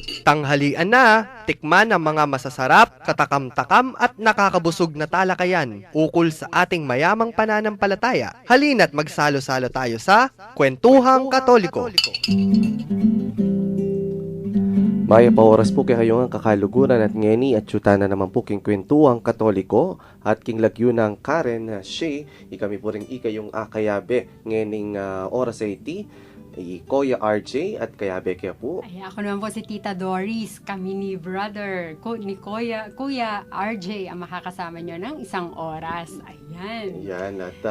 Tanghalian na, tikman ang mga masasarap, katakam-takam at nakakabusog na talakayan ukol sa ating mayamang pananampalataya. Halina't magsalo-salo tayo sa Kwentuhang Katoliko. Maya pa oras po kayo ang kakaluguran at ngeni at syuta na naman po king Kwentuhang Katoliko at king lagyo ng Karen Shea. Ikami po rin ikayong akayabe ngening oras ay iti. Kuya RJ at Kayabe kaya po. Ay, ako naman po si Tita Doris. Kami ni brother, ni Kuya RJ ang makakasama nyo ng isang oras. Ayan. Yan at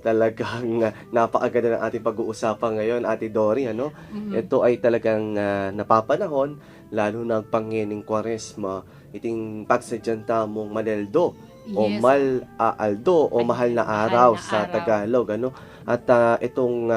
talagang napakaganda ng ating pag-uusapan ngayon, Ate Dory, ano? Ito ay talagang napapanahon, lalo na pangining Kwaresma, iting pagsadyanta mong Maneldo, o Yes. Aldo, o Ay, mahal na mahal araw na sa araw. Tagalog, ano? At itong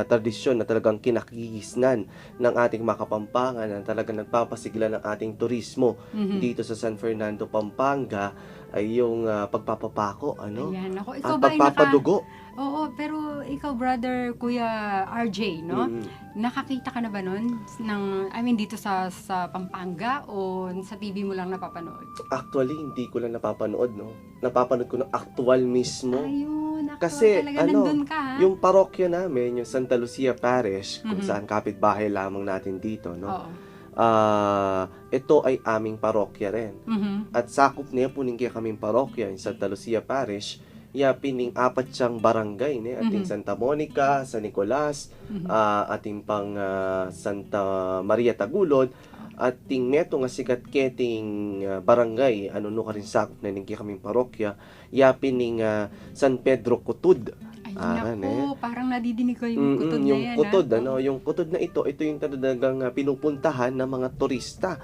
tradisyon na talagang kinakigisnan ng ating mga Kapampangan, na talagang nagpapasigla ng ating turismo dito sa San Fernando, Pampanga, ay yung pagpapapako, ano? Ayan. Ako, At ikaw ba ay pagpapadugo. Oo, pero ikaw, brother, Kuya RJ, no? Nakakita ka na ba nun? Dito sa Pampanga o sa TV mo lang napapanood? Actually, hindi ko lang napapanood, no? Napapanood ko ng actual mismo. Ayun, ako Kasi, talaga nandun ka, ha? Yung parokya namin, yung Santa Lucia Parish, kung Mhm. saan kapitbahay lamang natin dito, no? Oo. Ito ay aming parokya rin. Mhm. At sakop niya po kaya kaming parokya, yung Santa Lucia Parish, pining apat siyang barangay, ne? Ating Santa Monica, San Nicolas, ating pang Santa Maria Tagulod, at ting neto nga sikat keting barangay, ano no ka rin sakop na kaya kaming parokya, pining San Pedro Cutud. Ay, naku, parang nadidinig ko yung kutod na Yung yan, kutod, ha? ano, yung kutod na ito yung talagang pinupuntahan ng mga turista.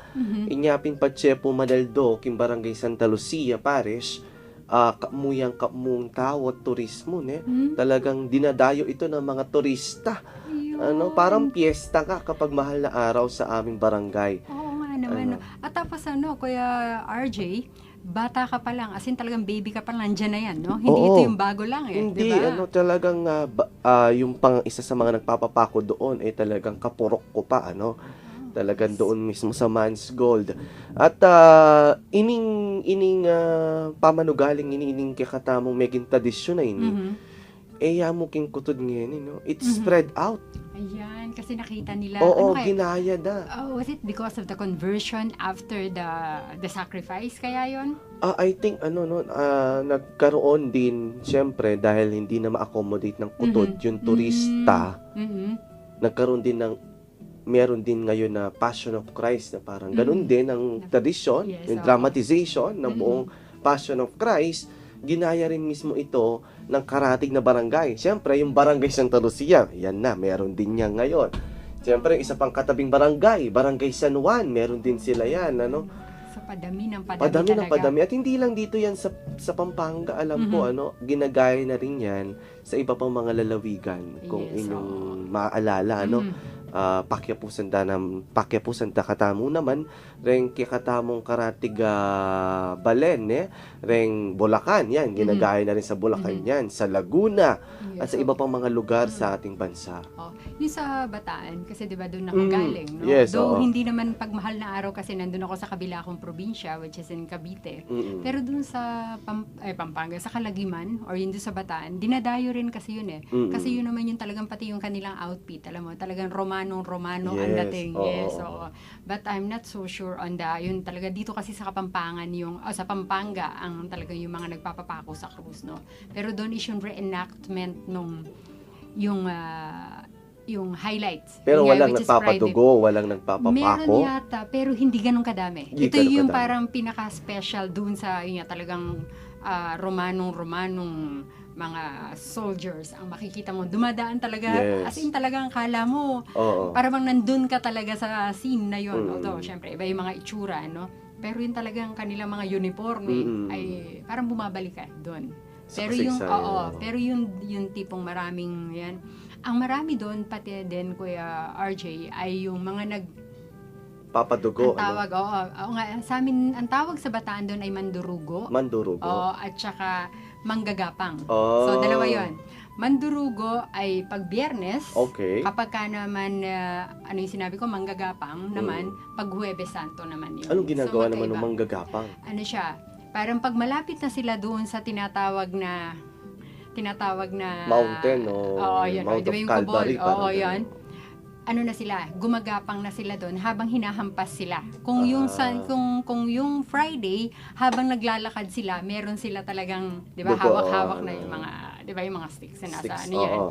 Inyapin Pacheco Manaldo, king barangay Santa Lucia Parish, kamuyang tawat turismo, ne? Talagang dinadayo ito ng mga turista. Ayun. Ano, parang piyesta ka kapag mahal na araw sa aming barangay. Oo nga naman. Ano? At tapos Kuya RJ, bata ka pa lang, as in talagang baby ka pa lang, nandyan na yan, no? Hindi Oo. ito yung bago lang, Hindi, di ba? talagang yung pang isa sa mga nagpapapako doon ay talagang kapurok ko pa, ano? Talagang doon mismo sa Man's Gold. At ining pamanugaling ining kakatamong meging tradisyon na ini. Mhm. Mo king kutod ngayon, no? It spread out. Ayan, kasi nakita nila, Oo, ano kaya? ginaya na. Was it because of the conversion after the sacrifice kaya yon? I think nagkaroon din syempre dahil hindi na ma-accommodate ng kutod yung turista. Nagkaroon din meron din ngayon na Passion of Christ na parang ganun din ang tradisyon, Yes, yung oo. dramatization ng buong Passion of Christ. Ginaya rin mismo ito ng karatig na barangay. Siyempre, yung barangay Santa Lucia, yan na, meron din yan ngayon. Siyempre, isa pang katabing barangay, Barangay San Juan, meron din sila yan, ano? So, padami ng padami, Padami ng talaga. padami. At hindi lang dito yan sa Pampanga, alam ko, ginagaya na rin yan sa iba pang mga lalawigan. Kung Yes, inyong maaalala, ano? Pakyapusan da katamo naman reng kikatamong karatig Balen, reng Bulacan, yan ginagaya na rin sa Bulacan yan, sa Laguna at sa iba pang mga lugar sa ating bansa. Yung sa Bataan, kasi di ba doon ako galing, no? Yes, Though oo. hindi naman pagmahal na araw kasi nandun ako sa kabila akong probinsya, which is in Cavite. Pero doon sa Pampanga, sa Calagiman, or yun doon sa Bataan, dinadayo rin kasi yun Kasi yun naman yung talagang pati yung kanilang outfit, alam mo, talagang Romano ang Yes, dating. oo. Yes, oo. But I'm not so sure on yun talaga dito kasi sa Kapampangan sa Pampanga ang talagang yung mga nagpapapako sa krus, no? Pero doon is yung reenactment yung highlights. Pero Yun nga, walang which is Friday. nagpapadugo, walang Meron nagpapapako. yata, pero hindi ganun kadami. Hindi Ito ganun yung kadami. parang pinaka-special dun sa yun nga, talagang Romanong mga soldiers ang makikita mo. Dumadaan talaga, Yes. as in talagang kala mo, Oo. para bang nandun ka talaga sa scene na yun. Although, syempre, iba yung mga itsura, no? Pero yung talagang kanilang mga uniforme ay parang bumabalik ka doon. Sa Pero yung kasaysayan. pero yung tipong maraming yan. Ang marami doon pati din Kuya RJ ay yung mga Papadugo, ang tawag, oo nga, sa amin ang tawag sa Bataan doon ay mandurugo. Mandurugo. Oo, at saka manggagapang. Oh. So dalawa 'yon. Mandurugo ay pag Biyernes. Okay. Kapag ka naman, ano yung sinabi ko, manggagapang naman, pag Huwebes Santo naman yun. Anong ginagawa So, naman ng magkaiba. manggagapang? Ano siya, parang pag malapit na sila doon sa tinatawag na Mountain o oo, yun. Mount Di ba of yung Calvary? Kubol? Oo, yun. Ano na sila, gumagapang na sila doon habang hinahampas sila. Kung kung yung Friday, habang naglalakad sila, meron sila talagang, 'di ba, Dugo, hawak-hawak na yung mga, 'di ba, yung mga sticks na nasa Sticks, ano yan. oo.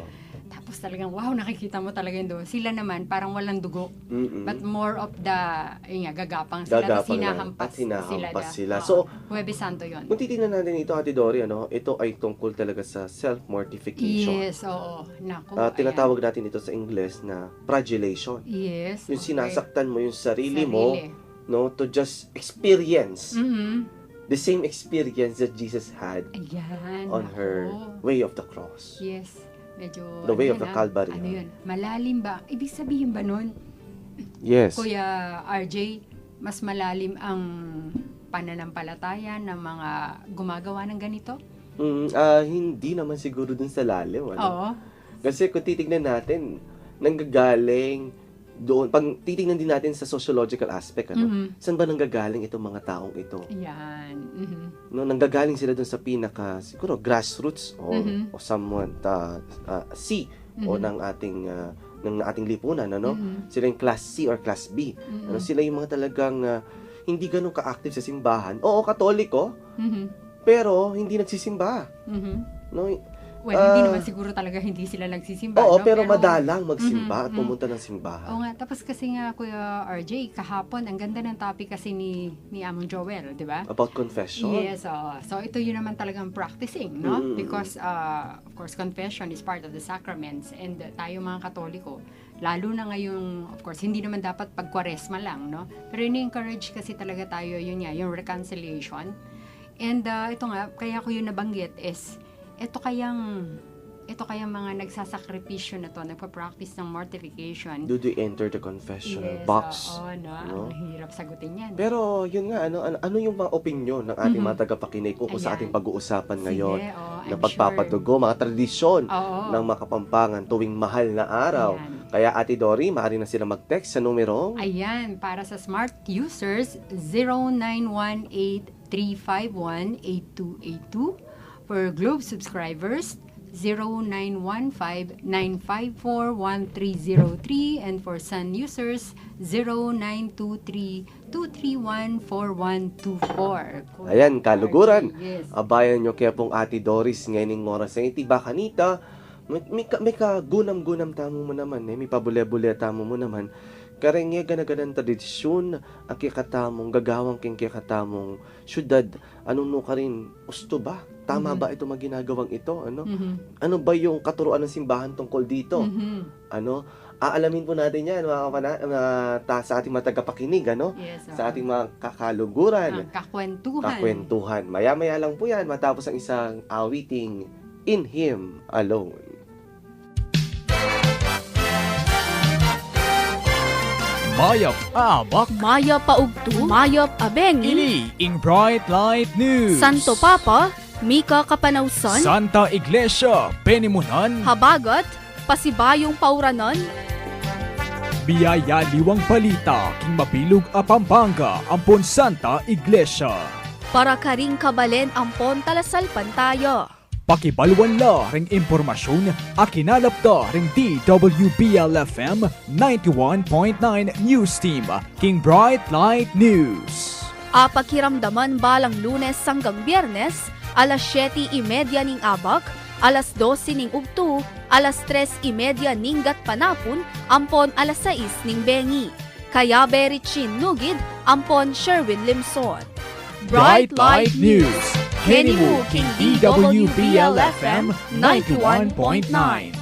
Tapos talagang wow, nakikita mo talaga yun doon. Sila naman parang walang dugo. Mm-mm. But more of the, yun nga, gagapang sila. Tapos Gagapang lang. hinahampas At hinahampas sila. Oo. So, Huwebes Santo yun. Kung titignan natin ito, Ate Dory, ito ay tungkol talaga sa self-mortification. Yes, oo. Naku, Tinatawag natin ito sa Ingles na flagellation. Yes. Yung okay. sinasaktan mo yung sarili mo, no, to just experience Mm-hmm. the same experience that Jesus had Ayan. on her naku. way of the cross. Yes. Medyo, The way ano of the yan, Calvary. Ano yun? Malalim ba? Ibig sabihin ba nun, Yes. Kuya RJ, mas malalim ang pananampalataya ng mga gumagawa ng ganito? Hindi naman siguro dun sa lalim. Ano? Oo. Kasi kung titignan natin, nanggagaling doon, pag titignan din natin sa sociological aspect, saan ba nanggagaling itong mga taong ito? Ayan. No, nanggagaling sila doon sa pinaka, siguro, grassroots o somewhat o ng ating lipunan, ano? Sila yung class C or class B. Ano, sila yung mga talagang hindi ganun ka-active sa simbahan. Oo, katoliko, pero hindi nagsisimba. No? Well, hindi naman siguro talaga hindi sila nagsisimba. Oo, no? pero madalang magsimba at pumunta ng Oo simbahan. nga, tapos kasi nga Kuya RJ, kahapon, ang ganda ng topic kasi ni Among Joel, di ba? About confession. Yes, so ito yun naman talagang practicing, no? Because, of course, confession is part of the sacraments and tayo mga Katoliko, lalo na ngayong, of course, hindi naman dapat pag-Kwaresma lang, no? Pero ini-encourage kasi talaga tayo, yun nga, yung reconciliation. And ito nga, kaya ko yun nabanggit is, ito kayang mga nagsasakripisyo na to, nagpa-practice ng mortification. Do they enter the confession Yes, box? oo, no? Ang hirap sagutin yan. Pero yun nga, ano yung mga opinion ng ating mga tagapakinig kung sa ating pag-uusapan ngayon Sige, na pagpapatugo, mga tradisyon Oo. ng mga Kapampangan tuwing mahal na araw. Ayan. Kaya Ate Dory, maaari na sila mag-text sa numero. Ayan, para sa smart users, 0918-351-8282. For Globe subscribers, 0915-954-1303. And for Sun users, 0923-231-4124. Ayan, kaluguran. Yes. Abayan nyo kaya pong Ate Doris ngayon ng oras ng iti. Baka nita, may kagunam-gunam tamo mo naman, may pabule-bule tamo mo naman. Karengye ganaganan tradisyon, ang kikatamong, gagawang king kikatamong syudad, anong no ka rin, usto ba? Tama ba ito maginagawang ito? Ano? Ano ba yung katuruan ng simbahan tungkol dito? Ano? Aalamin po natin yan, sa ating mga tagapakinig, ano? Yes, Sa ating mga kakaluguran, kakwentuhan. Maya-maya lang po yan, matapos ang isang awiting In Him Alone. Mayap abak, Maya paugtu, mayop abengi, ini ing Bright Light News. Santo Papa, Mika Kapanawsan, Santa Iglesia, Penimunan, Habagat, Pasibayong Pauranon, Biyaya Liwang Balita, King Mabilog a Pampanga, Ampon Santa Iglesia. para karing kabalen ampon talasalpan tayo. Pakibalwan la ring impormasyon, akinalap da ring DWBL-FM 91.9 News Team, King Bright Light News. Pakiramdaman balang Lunes hanggang Biyernes, alas 7:30 ning abak, alas 12 ning ugtu, alas 3:30 ning gatpanapon, ampon alas 6 ning bengi. Kaya Berichin Nugid, ampon Sherwin Limson. Bright Light News, Kenimu King DWBL-FM 91.9.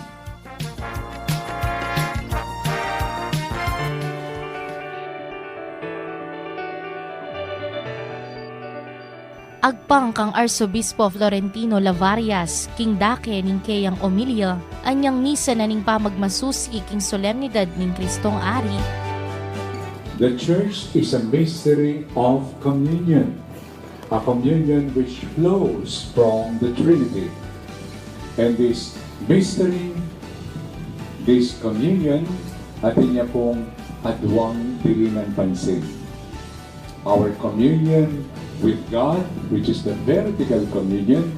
Agpang kang Arsobispo Florentino Lavarias, King Dake ning Kayang Omilia, anyang misa na ning pamagmasusi king solemnidad ning Kristong Ari. The Church is a mystery of communion, a communion which flows from the Trinity. And this mystery, this communion, atin niya pong adwang dilinan pansin. Our communion with God, which is the vertical communion,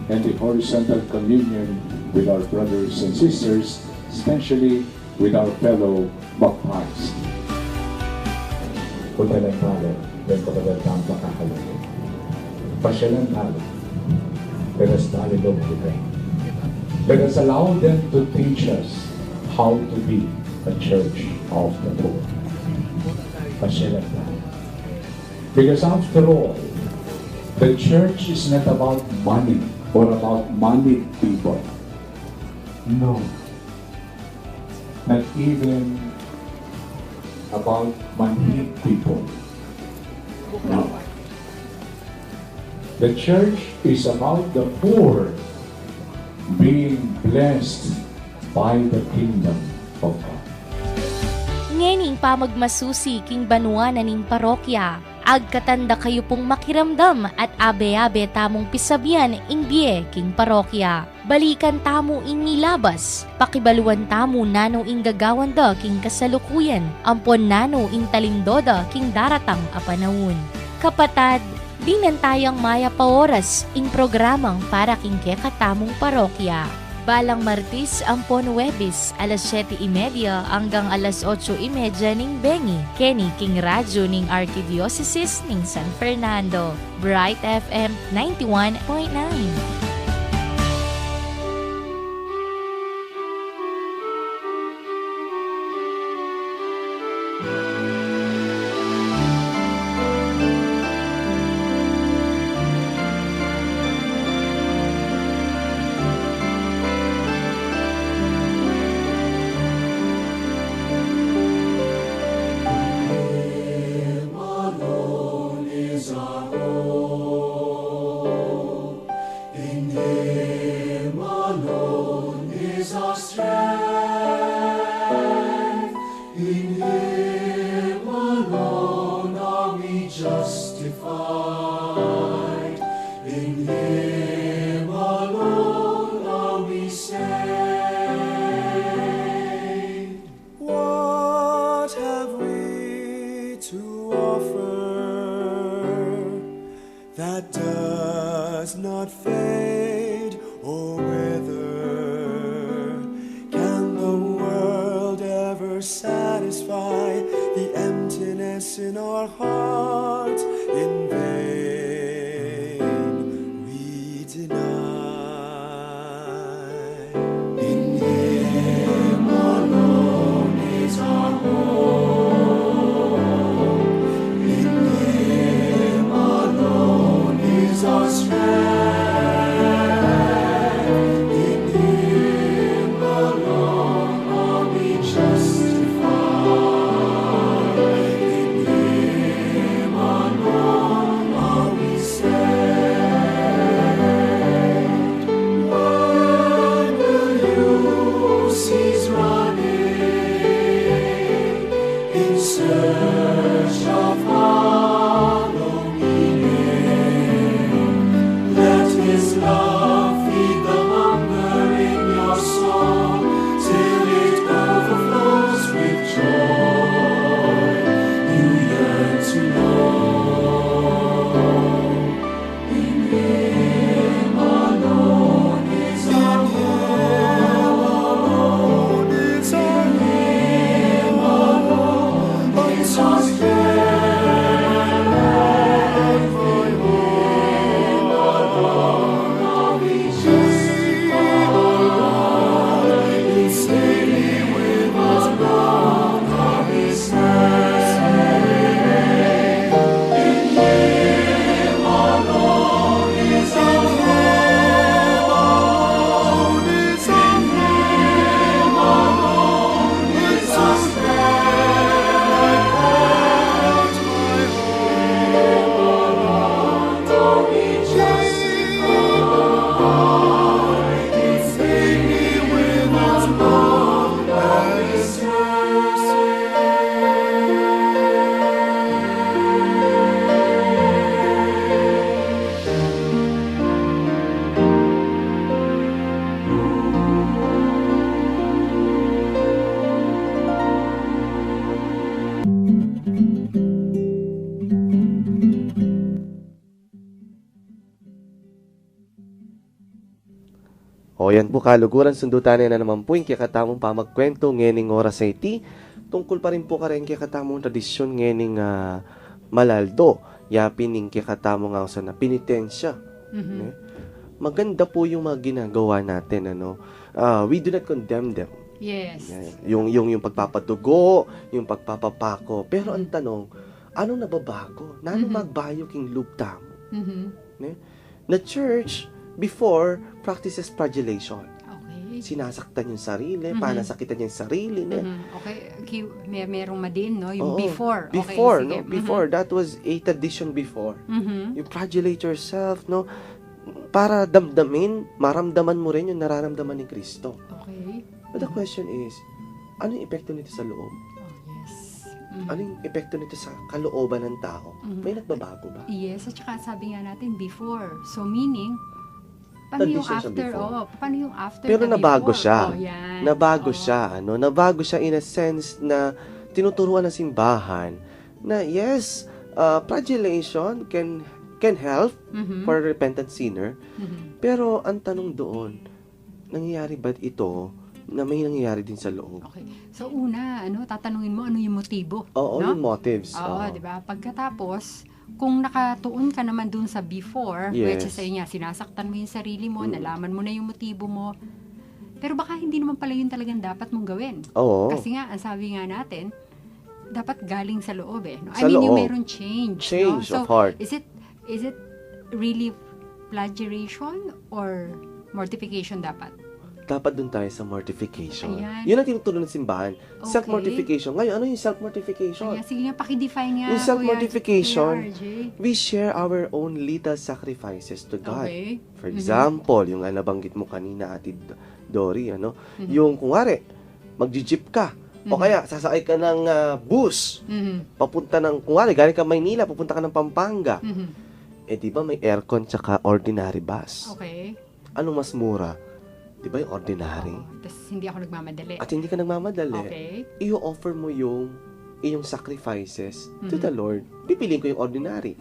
and the horizontal communion with our brothers and sisters, especially with our fellow baptized. Punta lang tayo, then patagal tayo makakalayo. Pasyalan tayo. Let us dialogue with them. Let us allow them to teach us how to be a church of the poor. Pasyalan tayo. Because after all, the church is not about money or about moneyed people. No. Not even about moneyed people. No. The church is about the poor being blessed by the kingdom of God. Ngening pamagmasusi king banwa na ning parokya, agkatanda kayo pong makiramdam at abe-abe tamong pisabyan imbye king parokya. Balikan tamo inilabas, pakibaluan tamo nano ing gagawan da king kasalukuyan, ampon nano ing talimdoda king daratang apanawon. Kapatad, binantayang maya pa oras ing programang para king kekatamong parokya. Balang Martis, ampon Webis, alas 7:30 hanggang alas 8:30 ning Bengi, Kenny King Radyo ning Archdiocese ning San Fernando, Bright FM 91.9. That does not fade or wither. Can the world ever satisfy the emptiness in our hearts? In vain we deny. In Him alone is our hope. Our strength, in Him alone are we justified, in Him alone are we saved. When will you cease running in search of hollow His love feed the hunger in your soul till it overflows with joy you yearn to know. In Him alone is our hope. In Him alone is our strength. O yan po kaluguran, sundutan na naman po yung kikatamong pamagkwento ngening oras ay ti. Tungkol pa rin po ka rin kikatamong tradisyon ngening malaldo. Yapin ning kikatamong nga sa na pinitensya. Mhm. Maganda po yung mga ginagawa natin, ano. We do not condemn them. Yes. Yung pagpapadugo, yung pagpapapako. Pero ang tanong, anong nababago? Nano magbayo king lupta mo? Mhm. The church before practices flagellation. Okay. Sinasaktan yung sarili, panasakitan yung sarili. Okay, merong madiin, no? Yung Oo. before. Okay, Before, sige. no? Before, that was a tradition before. Mhm. You flagellate yourself, no? Para maramdaman mo rin yung nararamdaman ni Kristo. Okay. But the question is, ano yung epekto nito sa loob? Oh, yes. Mhm. Ano yung epekto nito sa kalooban ng tao? Mhm. May nagbabago ba? Yes, at saka sabi nga natin before. So meaning, paano yung Tradition siya after? before. Oh, paano yung after Pero na nabago before? siya. Oh, yan. Nabago Oo. siya, ano? Nabago siya in a sense na tinuturuan ng simbahan na yes, flagellation can help Mhm. for a repentant sinner. Mhm. Pero ang tanong doon, nangyayari ba ito na may nangyayari din sa loob? Okay. So una, tatanungin mo ano yung motibo, Oo, no? yung motives. Oo, di ba? Pagkatapos, kung nakatuon ka naman dun sa before, which is Yes. ayun nga, sinasaktan mo yung sarili mo, Mm. nalaman mo na yung motibo mo, pero baka hindi naman pala yun talagang dapat mong gawin. Oo. Kasi nga, ang sabi nga natin, dapat galing sa loob no? Sa yung loob. meron change, Change no? So, of heart. is it really flagellation or mortification dapat? Dapat dun tayo sa mortification. Ayan. Yun ang tinuturo ng simbahan. Okay. Self-mortification. Ngayon, ano yung self-mortification? Kaya, sige nga, pakidefine nga. Yung self-mortification, Kuya RJ. we share our own little sacrifices to God. Okay. For example, yung nabanggit mo kanina, Ate Dory, yung kunwari, magji-jeep ka, o kaya sasakay ka ng bus, Mhm. papunta ng, kunwari, galing ka Maynila, papunta ka ng Pampanga. Mhm. Di ba may aircon tsaka ordinary bus? Okay. Anong mas mura? Di ba yung ordinary? Tapos hindi ako nagmamadali. At hindi ka nagmamadali. Okay. I-offer mo yung iyong sacrifices to the Lord. Pipiliin ko yung ordinary.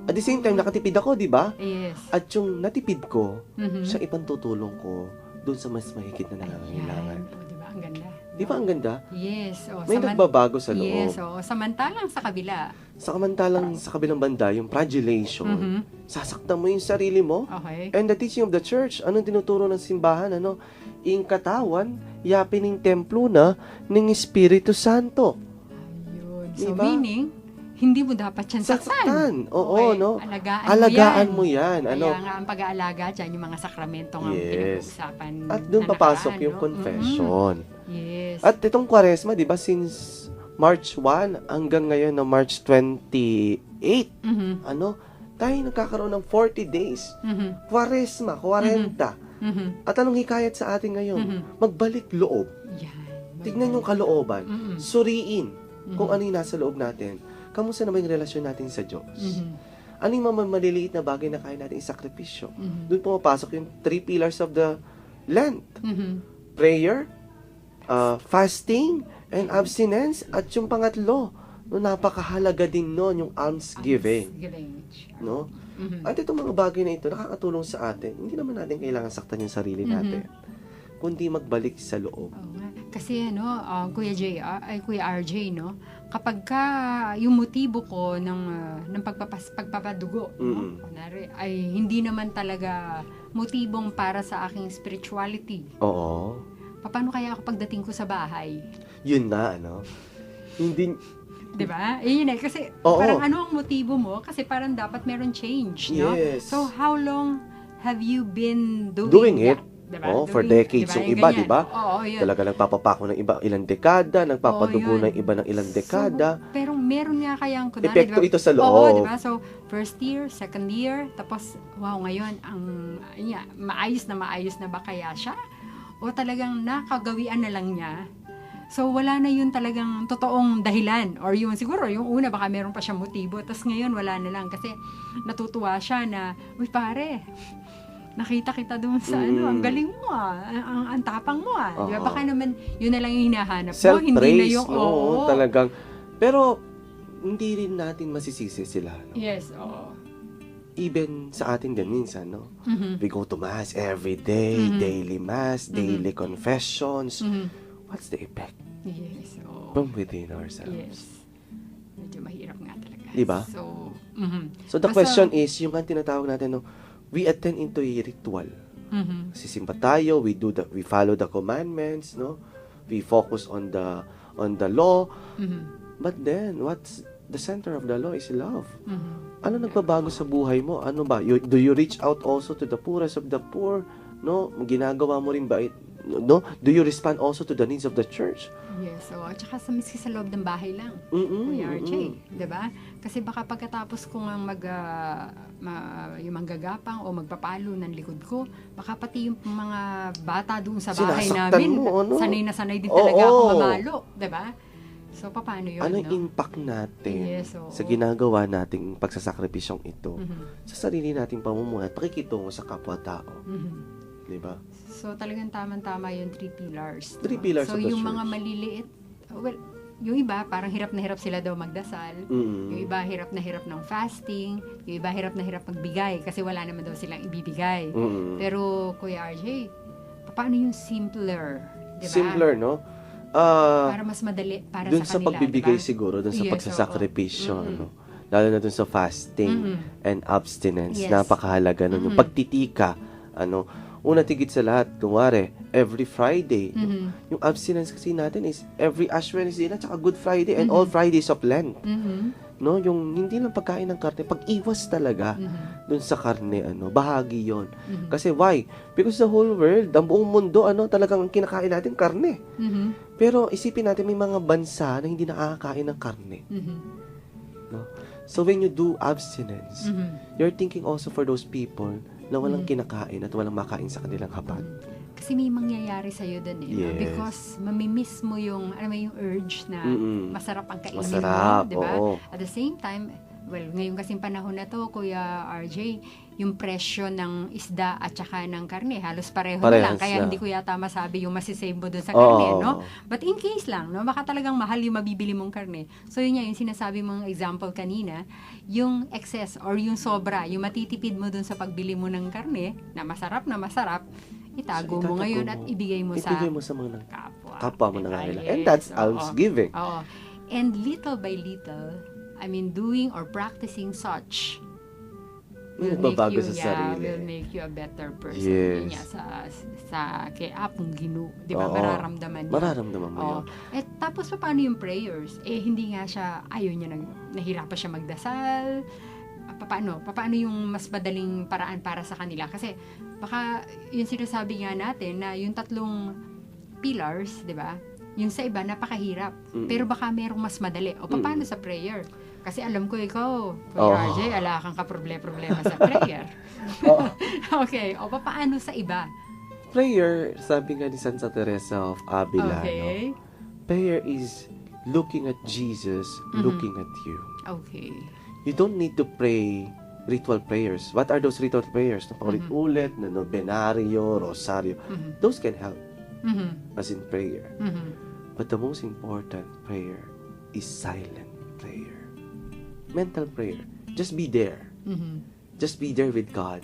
At the same time, nakatipid ako, di ba? Yes. At yung natipid ko, Mhm. siya ibang tutulong ko doon sa mas mahigit na nangangailangan. Ayan. O, diba? Ang ganda. Di ba ang ganda? Yes. O, May nagbabago sa loob. Yes. O, samantalang sa kabila. Samantalang sa kabilang banda, yung flagellation, Mhm. sasaktan mo yung sarili mo. Okay. And the teaching of the church, anong tinuturo ng simbahan? Ing katawan, yapin ng templo na ng Espiritu Santo. Ayun. So, Diba? meaning, hindi mo dapat yan saktan. Saktan. Oo, Okay. no? Alagaan mo yan. Kaya Ano? nga, ang pag-aalaga dyan, yung mga sakramento nga Yes. pinag-uusapan. At doon na papasok nakaraan, yung no? confession. Yes. At itong Kwaresma, di ba, since March 1 hanggang ngayon na March 28, Mhm. tayo nagkakaroon ng 40 days. Mhm. Kwaresma, 40. Mhm. At anong hikayat sa atin ngayon? Mhm. Magbalik loob. Yan. Tignan yung kalooban. Mhm. Suriin kung ano yung nasa loob natin. Kamusta naman yung relasyon natin sa Diyos? Mhm. Ano yung mga maliliit na bagay na kaya natin isakripisyo? Mhm. Doon pumapasok yung 3 pillars of the Lent. Mhm. Prayer, fasting, and abstinence. At yung pangatlo, napakahalaga din nun, yung almsgiving. No? Mhm. At itong mga bagay na ito, nakakatulong sa atin. Hindi naman natin kailangan saktan yung sarili natin. Kundi magbalik sa loob. Oo nga. Kasi Kuya RJ, no? Kapag ka yung motibo ko ng pagpapadugo, no? Kunwari, ay hindi naman talaga motibong para sa aking spirituality. Oo. Paano kaya ako pagdating ko sa bahay? Yun na, Hindi, 'Di ba? Yun kasi Oo. parang ano ang motibo mo? Kasi parang dapat meron change, no? Yes. So how long have you been Doing it? that? Diba? Oh, for decades yung iba, ganyan. di ba? Oo, yun. Talaga nagpapapako ng ilang dekada, nagpapadugo Oo, yun. ng iba ng ilang dekada. So, pero meron nga kayang kunwari, Epekto ito sa loob. Oo, di ba? So, first year, second year, tapos, wow, ngayon, maayos na ba kaya siya? O talagang nakagawian na lang niya? So, wala na yun talagang totoong dahilan. Or yun, siguro, yung una, baka meron pa siya motibo. Tapos ngayon, wala na lang. Kasi natutuwa siya na, uy, pare, nakita kita doon sa ang galing mo ang tapang mo di ba? Baka naman yun na lang yung hinahanap mo, Self-praise. hindi na yung Oo, talagang. Pero, hindi rin natin masisisi sila. No? Yes, oo. even sa atin din minsan, no? Mhm. We go to Mass every day, Mhm. daily Mass, daily confessions. Mhm. What's the effect? Yes. Oh. From within ourselves. Yes. Medyo mahirap nga talaga. Di ba? So, So the Basta- question is, yung nga tinatawag natin, no, we attend into a ritual. mhm. Sisimba tayo, we follow the commandments, no? We focus on the law. Mhm. But then, what's the center of the law is love. Mhm. Ano nagbabago sa buhay mo? Ano ba? Do you reach out also to the poorest of the poor? No? Ginagawa mo rin ba no? Do you respond also to the needs of the church? Yes. So, at saka miski sa loob ng bahay lang. Mm-mm, Kuya RJ, mm-mm. 'di ba? Kasi baka pagkatapos ko nga yung manggagapang o magpapalo ng likod ko, baka pati yung mga bata doon sa bahay Sinasaktan namin, mo, ano? sanay na sanay din talaga Oo. ako mamalo, 'di ba? So paano 'yun, Ano no? yung impact natin Yes, oo. sa ginagawa nating pagsasakripisyong ito Mhm. sa sarili nating pamumuhay at pakikitungo sa kapwa-tao? Mhm. Di ba? So talagang tamang-tama yung 3 pillars. Three pillars so of the yung church. mga maliliit, well, yung iba parang hirap na hirap sila daw magdasal. Mm. Yung iba hirap na hirap ng fasting, yung iba hirap na hirap magbigay kasi wala naman daw silang ibibigay. Mm. Pero Kuya RJ, paano yung simpler? Diba? Simpler, no? Para mas madali para Dun sa sa kanila. pagbibigay diba? siguro, dun sa Yes, pagsasakripisyo, oo. ano? Lalo na dun sa fasting Mhm. and abstinence. Yes. Napakahalaga nun. Yung Mhm. pagtitika, ano? Una tigit sa lahat, kunwari, every Friday. Mhm. Yung abstinence kasi natin is every Ash Wednesday na tsaka Good Friday and Mhm. all Fridays of Lent. Mhm. No, yung hindi lang pagkain ng karne, pag-iwas talaga Mhm. dun sa karne, ano, bahagi yon. Mhm. Kasi why? Because the whole world, ang buong mundo, ano, talagang kinakain natin karne. Mhm. Pero isipin natin, may mga bansa na hindi nakakakain ng karne. Mhm. So when you do abstinence, Mhm. you're thinking also for those people na walang kinakain at walang makain sa kanilang hapag. Kasi may mangyayari sa'yo dun no? Yes. Because mamimiss mo yung, yung urge na Mm-mm. masarap ang kainin Masarap, mo, di ba? oo. At the same time, well, ngayon kasing panahon na to, Kuya RJ, yung presyo ng isda at saka ng karne, halos pareho na lang. Parehas Kaya na. hindi ko yata masabi yung masisave mo dun sa Oo. karne, no? But in case lang, no? Baka talagang mahal yung mabibili mong karne. So yun yung sinasabi mong example kanina, yung excess or yung sobra, yung matitipid mo dun sa pagbili mo ng karne, na masarap, itago mo itatago ngayon mo. at ibigay mo Ibigay mo sa mga kapwa mo diba? nangangailangan. Yes, And that's oo. almsgiving. Oo. And little by little, doing or practicing such May will make nagbabago you, sa sarili. will make you a better person. Yes. Yun nga, sa kay Apong Gino, di ba? Oo. Mararamdaman niya. Mararamdaman mo Oo. yun. Eh, tapos paano yung prayers? Hindi nga siya, ayaw niya, nahirapan siya magdasal. Paano yung mas madaling paraan para sa kanila? Kasi baka yung sinasabi nga natin na yung 3 pillars, di ba? Yung sa iba, napakahirap. Mm. Pero baka merong mas madali. O paano sa prayer? Kasi alam ko ikaw, Kuya Oh. RJ, ala kang kaproblema sa prayer. Oo. Okay. O paano sa iba? Prayer, sabi nga ni Santa Teresa of Avila, Okay. no? Prayer is looking at Jesus, looking at you. Okay. You don't need to pray ritual prayers. What are those ritual prayers? Na paulit-ulit, na nobenaryo, rosaryo. Mhm. Those can help Mhm. as in prayer. Mhm. But the most important prayer is silent prayer. Mental prayer. Just be there. Mhm. Just be there with God.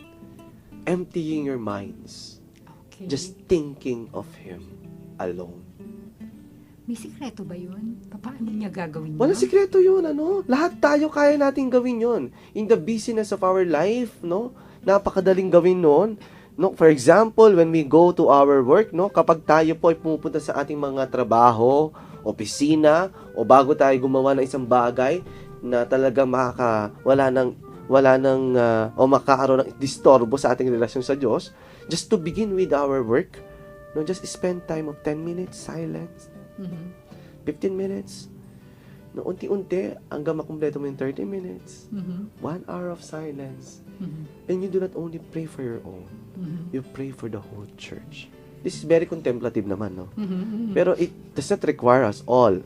Emptying your minds. Okay. Just thinking of Him alone. May sikreto ba yun? Paano niya gagawin yun? Walang sikreto yun, ano? Lahat tayo kaya nating gawin yun. In the busyness of our life, no? Napakadaling gawin nun. No? For example, when we go to our work, no? Kapag tayo po ay pumupunta sa ating mga trabaho, opisina, o bago tayo gumawa ng isang bagay na talagang wala nang o makakaroon ng disturbo sa ating relasyon sa Diyos, just to begin with our work, no? Just spend time of 10 minutes silence. Mhm. 15 minutes. No, unti-unti, hanggang makumpleto mo yung 30 minutes. Mhm. 1 hour of silence. Mhm. And you do not only pray for your own. Mhm. You pray for the whole church. This is very contemplative naman, no? Mhm. Pero it does not require us all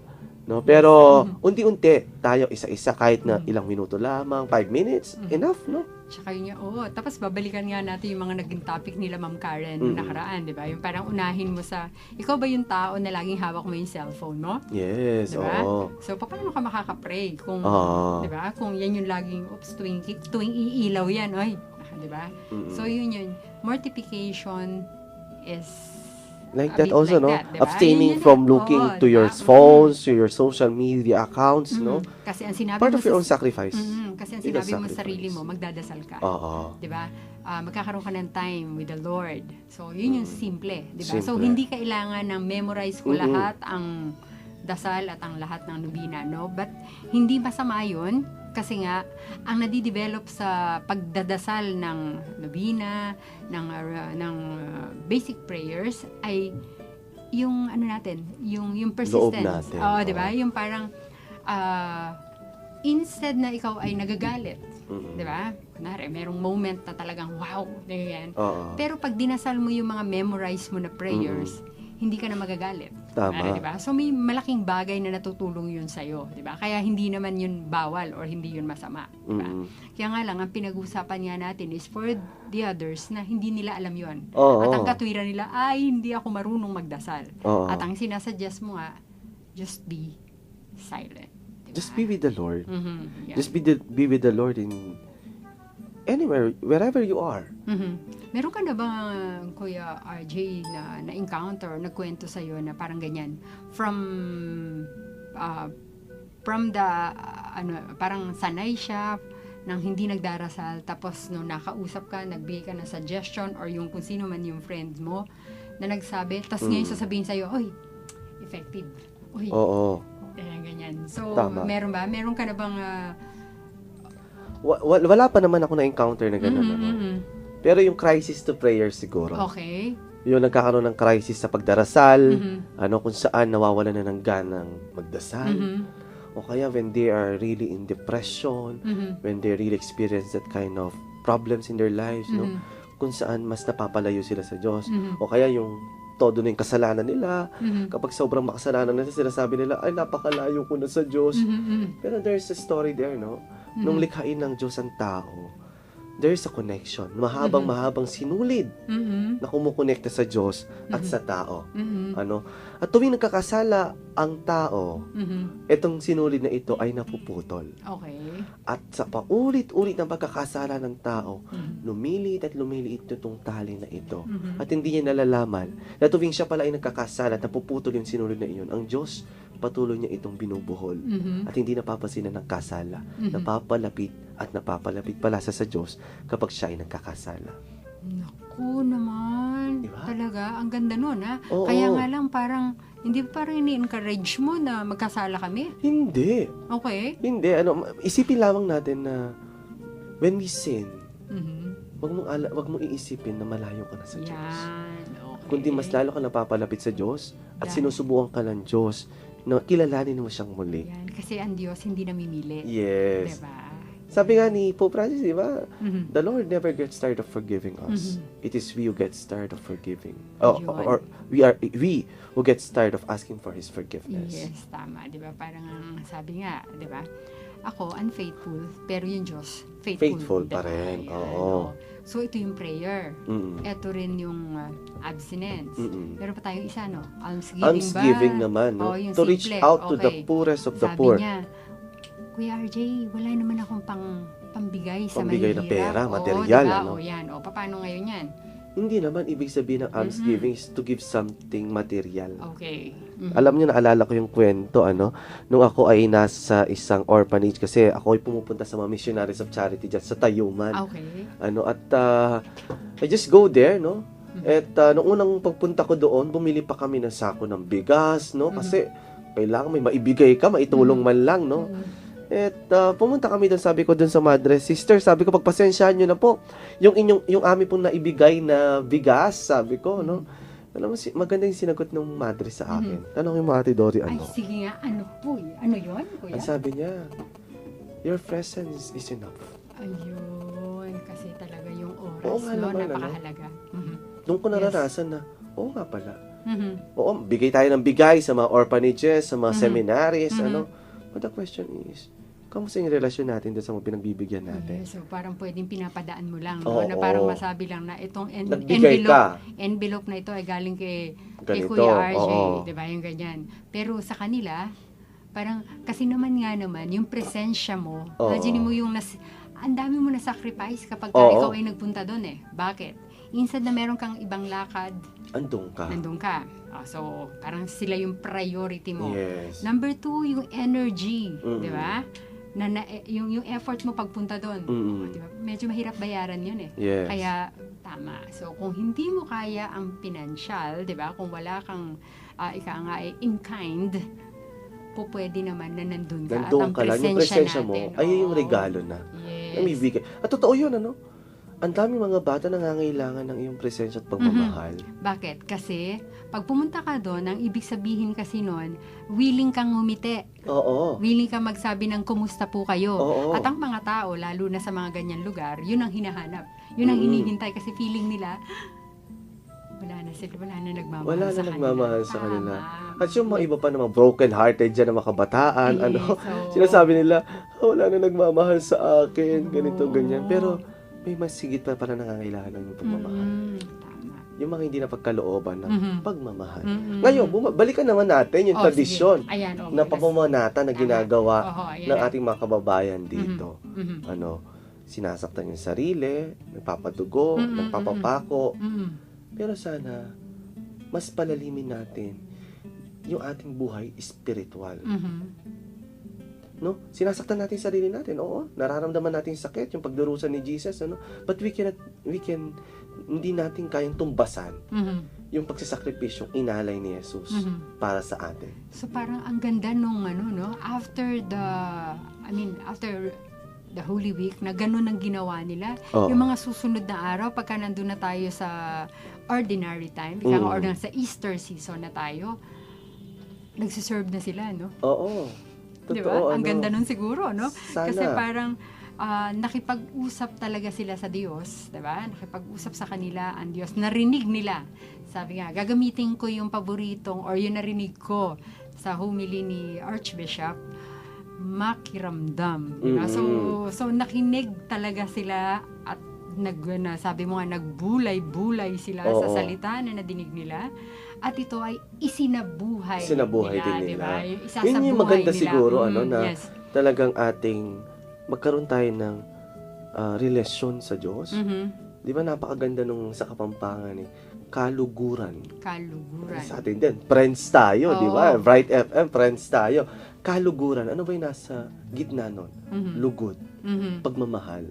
No, pero unti-unti tayo isa-isa kahit na ilang minuto lamang, 5 minutes, enough, no? Tsaka yun tapos babalikan nga natin yung mga naging topic nila Ma'am Karen noong nakaraan, di ba? Yung parang unahin mo ikaw ba yung tao na laging hawak mo yung cellphone mo? Yes, Di ba? oo. So, paano ka makaka-pray kung, Oo. di ba? Kung yan yung laging, tuwing iilaw yan, di ba? So, yun. Mortification is Like a that bit also, like no? that, diba? Abstaining Yun from eh. looking Oo, to your diba? phones, to your social media accounts, no? Kasi ang sinabi Part mo of your own sacrifice. Kasi ang It is sinabi mo sa sacrifice. sarili mo, magdadasal ka. Oo. 'Di ba? Magkakaroon ka ng time with the Lord. So, yun yung simple, 'di ba? So, Simple. hindi kailangan ng memorize ko lahat ang dasal at ang lahat ng nobina, no? But hindi masama 'yun kasi nga ang nadidevelop sa pagdadasal ng nobina, ng basic prayers ay yung yung persistence. natin. Oo, 'di ba? Yung parang instead na ikaw ay nagagalit, 'di ba? Kunwari, merong moment na talagang wow, ganyan. Oo. Pero pag dinasal mo yung mga memorize mo na prayers, hindi ka na magagalit. Tama. Diba? So may malaking bagay na natutulong yun sa'yo. Diba? Kaya hindi naman yun bawal or hindi yun masama. Diba? Kaya nga lang, ang pinag-usapan nga natin is for the others na hindi nila alam yun. Oo. At ang katwiran nila, ay, hindi ako marunong magdasal. Oo. At ang sinasuggest mo nga, just be silent. Diba? Just be with the Lord. Yeah. Just be with the Lord in anywhere, wherever you are. Meron ka na ba, Kuya RJ, na na-encounter, nagkwento sa'yo na parang ganyan? From the, parang sanay siya, nang hindi nagdarasal, tapos nung nakausap ka, nagbigay ka ng suggestion, or yung kung sino man yung friend mo, na nagsabi, tapos ngayon sasabihin sa'yo, oy, effective. Uy, Oo. ganyan. So, Tama. meron ka na bang, Wala pa naman ako na-encounter na gano'n. ano? Pero yung crisis to prayer siguro. okay. Yung nagkakaroon ng crisis sa pagdarasal, kung saan nawawala na ng ganang magdasal. O kaya when they are really in depression, when they really experience that kind of problems in their lives, no? Kung saan mas napapalayo sila sa Diyos. O kaya yung todo na yung kasalanan nila. Kapag sobrang makasalanan na sila, sabi nila, ay, napakalayo ko na sa Diyos. Pero there's a story there, no? Nung likhain ng Diyos ang tao, there's a connection. Mahabang sinulid na kumukonekta sa Diyos at sa tao. At tuwing nagkakasala ang tao, itong sinulid na ito ay napuputol. Okay. At sa paulit-ulit ng pagkakasala ng tao, lumiliit at lumiliit itong tali na ito. At hindi niya nalalaman na tuwing siya pala ay nagkakasala at napuputol yung sinulid na iyon, ang Diyos patuloy niya itong binubuhol at hindi napapansinan ng kasala. Napapalapit at napapalapit pala sa Diyos kapag siya ay nagkakasala. Naku naman. Diba? Talaga, ang ganda nun, ha? Oo. Kaya nga lang parang, hindi parang ini-encourage mo na magkasala kami. Hindi. Okay? Hindi. Isipin lamang natin na when we sin, wag mong iisipin na malayo ka na sa Diyos. Yan. Okay. Kundi mas lalo ka napapalapit sa Diyos at Yan. sinusubukan ka ng Diyos na kilalanin mo siyang muli. Yan. Kasi ang Diyos hindi namimili. Yes. Diba? Sabi nga ni Pope Francis, di ba? The Lord never gets tired of forgiving us. It is we who gets tired of forgiving. Or we who gets tired of asking for His forgiveness. Yes, tama. Diba? Parang ang sabi nga, diba? Ako, unfaithful, pero yung Diyos, faithful. Pa diba? rin. Yan, Oo. So, ito yung prayer. Ito rin yung abstinence. Meron pa tayong isa, no? Almsgiving ba? Almsgiving naman, no? Oo, yung To reach simple. out to the Okay. poorest of the Sabi poor. niya, Kuya RJ, wala naman akong pambigay sa Pambigay na mahihirap. pera, Oo, material, diba? ano? O yan. O, paano ngayon yan? Hindi naman ibig sabihin ng almsgiving is to give something material. Okay. Alam niyo, naalala ko yung kwento, nung ako ay nasa isang orphanage kasi ako ay pumupunta sa mga missionaries of charity dyan sa Tayuman. Okay. I just go there, no? At nung unang pagpunta ko doon, bumili pa kami ng sako ng bigas, no? Kasi kailangan may maibigay ka, maitulong man lang, no? At pumunta kami doon, sabi ko doon sa madre, sister, sabi ko, pagpasensyahan nyo na po. Yung aming pong naibigay na bigas, sabi ko, no? Alam mo, maganda yung sinagot ng madre sa akin. Tanongin mo, Ate Dory, Ay, sige nga. Ano po? Ano yun, Kuya? Ang sabi niya, your presence is enough. Ayun. Kasi talaga yung oras, Oo nga no? naman, Napakahalaga. Doon ko naranasan na, oo nga pala, Oo, bigay tayo ng bigay sa mga orphanages, sa mga seminaries, ano. But the question is, kamusta yung relasyon natin doon sa mga pinagbibigyan natin? So parang pwedeng pinapadaan mo lang, no? Oo. Na parang masabi lang na itong Nagbigay ka. envelope na ito ay galing kay Ganito, Kuya RJ, oo. 'di ba? Yung ganyan. Pero sa kanila, parang kasi naman yung presensya mo, Oo. imagine mo yung ang dami mo na sacrifice kapag Oo. ikaw ay nagpunta doon eh. Bakit? Instead na meron kang ibang lakad, Andun ka. nandun ka. So, parang sila yung priority mo. Yes. Number 2, yung energy, Mm-mm. 'di ba? Yung effort mo pagpunta doon. Mm-mm. Diba? Medyo mahirap bayaran 'yun eh. Yes. Kaya tama. So kung hindi mo kaya ang financial, 'di ba? Kung wala kang ika nga in kind, pwede naman na nandun ka. Nandun ka lang. Yung presensya mo, natin, ay yung oo. regalo na. Yes. Namibigay. At totoo yun, ano? Ang daming mga bata nangangailangan ng iyong presensya at pagmamahal. Bakit? Kasi pag pumunta ka doon, ang ibig sabihin kasi noon, willing kang ngumiti. Oo. Willing kang magsabi ng kumusta po kayo. Oo. At ang mga tao, lalo na sa mga ganyan lugar, yun ang hinahanap. Yun ang hinihintay kasi feeling nila, wala na nagmamahal Wala sa na nagmamahal sa Tama. kanila. At yung mga iba pa namang broken-hearted dyan na mga kabataan, Yes, ano, oo. sinasabi nila, wala na nagmamahal sa akin, ganito, Oo. ganyan. Pero may mas sigit pa pala nangangailangan ng pagmamahal. Tama. Yung mga hindi na pagkalooban ng pagmamahal. Mm-mm. Ngayon, balikan naman natin yung Oh, tradisyon sige. Ayan, okay. na pamamanata na Tama. ginagawa Oho, ayan. ng ating mga kababayan dito. Mhm. Ano, sinasaktan yung sarili, nagpapadugo, nagpapapako. Pero sana, mas palalimin natin yung ating buhay spiritual. No? Sinasaktan natin yung sarili natin. Oo, nararamdaman natin yung sakit, yung pagdurusa ni Jesus, ano? But hindi natin kayang tumbasan yung pagsasakripisyong inalay ni Jesus para sa atin. So parang ang ganda nung after the Holy Week, na ganun ang ginawa nila. Oo. Yung mga susunod na araw, pagka nandun na tayo sa ordinary time, ika nga, or sa Easter season na tayo, nagsiserve na sila, no? Oo. Di Totoo, ba? Ang ano? ganda nun siguro, no? Sana. Kasi parang nakipag-usap talaga sila sa Diyos, di ba? Nakipag-usap sa kanila ang Diyos. Narinig nila. Sabi nga, gagamitin ko yung paboritong or yung narinig ko sa homily ni Archbishop, makiramdam. Di ba? So nakinig talaga sila at sabi mo nga, nagbulay-bulay sila sa Oo. salita na nadinig nila. At ito ay isinabuhay Sinabuhay nila, din di nila. ba? Yun yung Isasabuhay maganda nila. siguro, na yes. talagang magkaroon tayo ng relasyon sa Diyos. Di ba napakaganda nung sa Kapampangan kaluguran. Kaluguran. Sa atin din, friends tayo, di ba? Oo. Bright FM, friends tayo. Kaluguran, ano ba yung nasa gitna nun? Lugod, pagmamahal.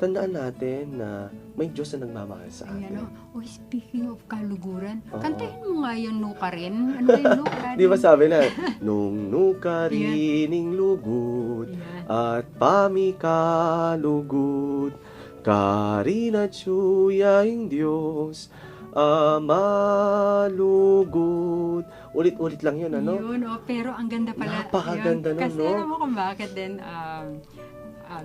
Tandaan natin na may Diyos na nagmamahal sa Ayan, atin. speaking of kaluguran, Oo. kantahin mo nga yung nuka rin. Ano ba yung nuka rin? Di ba sabi na, nung nukarining lugod, Ayan. at pamikalugod, karina tsuyaing Diyos, amalugod. Ulit-ulit lang yun, ano? Yun, pero ang ganda pala. Napakaganda nun, Kasi no? alam mo kung bakit din,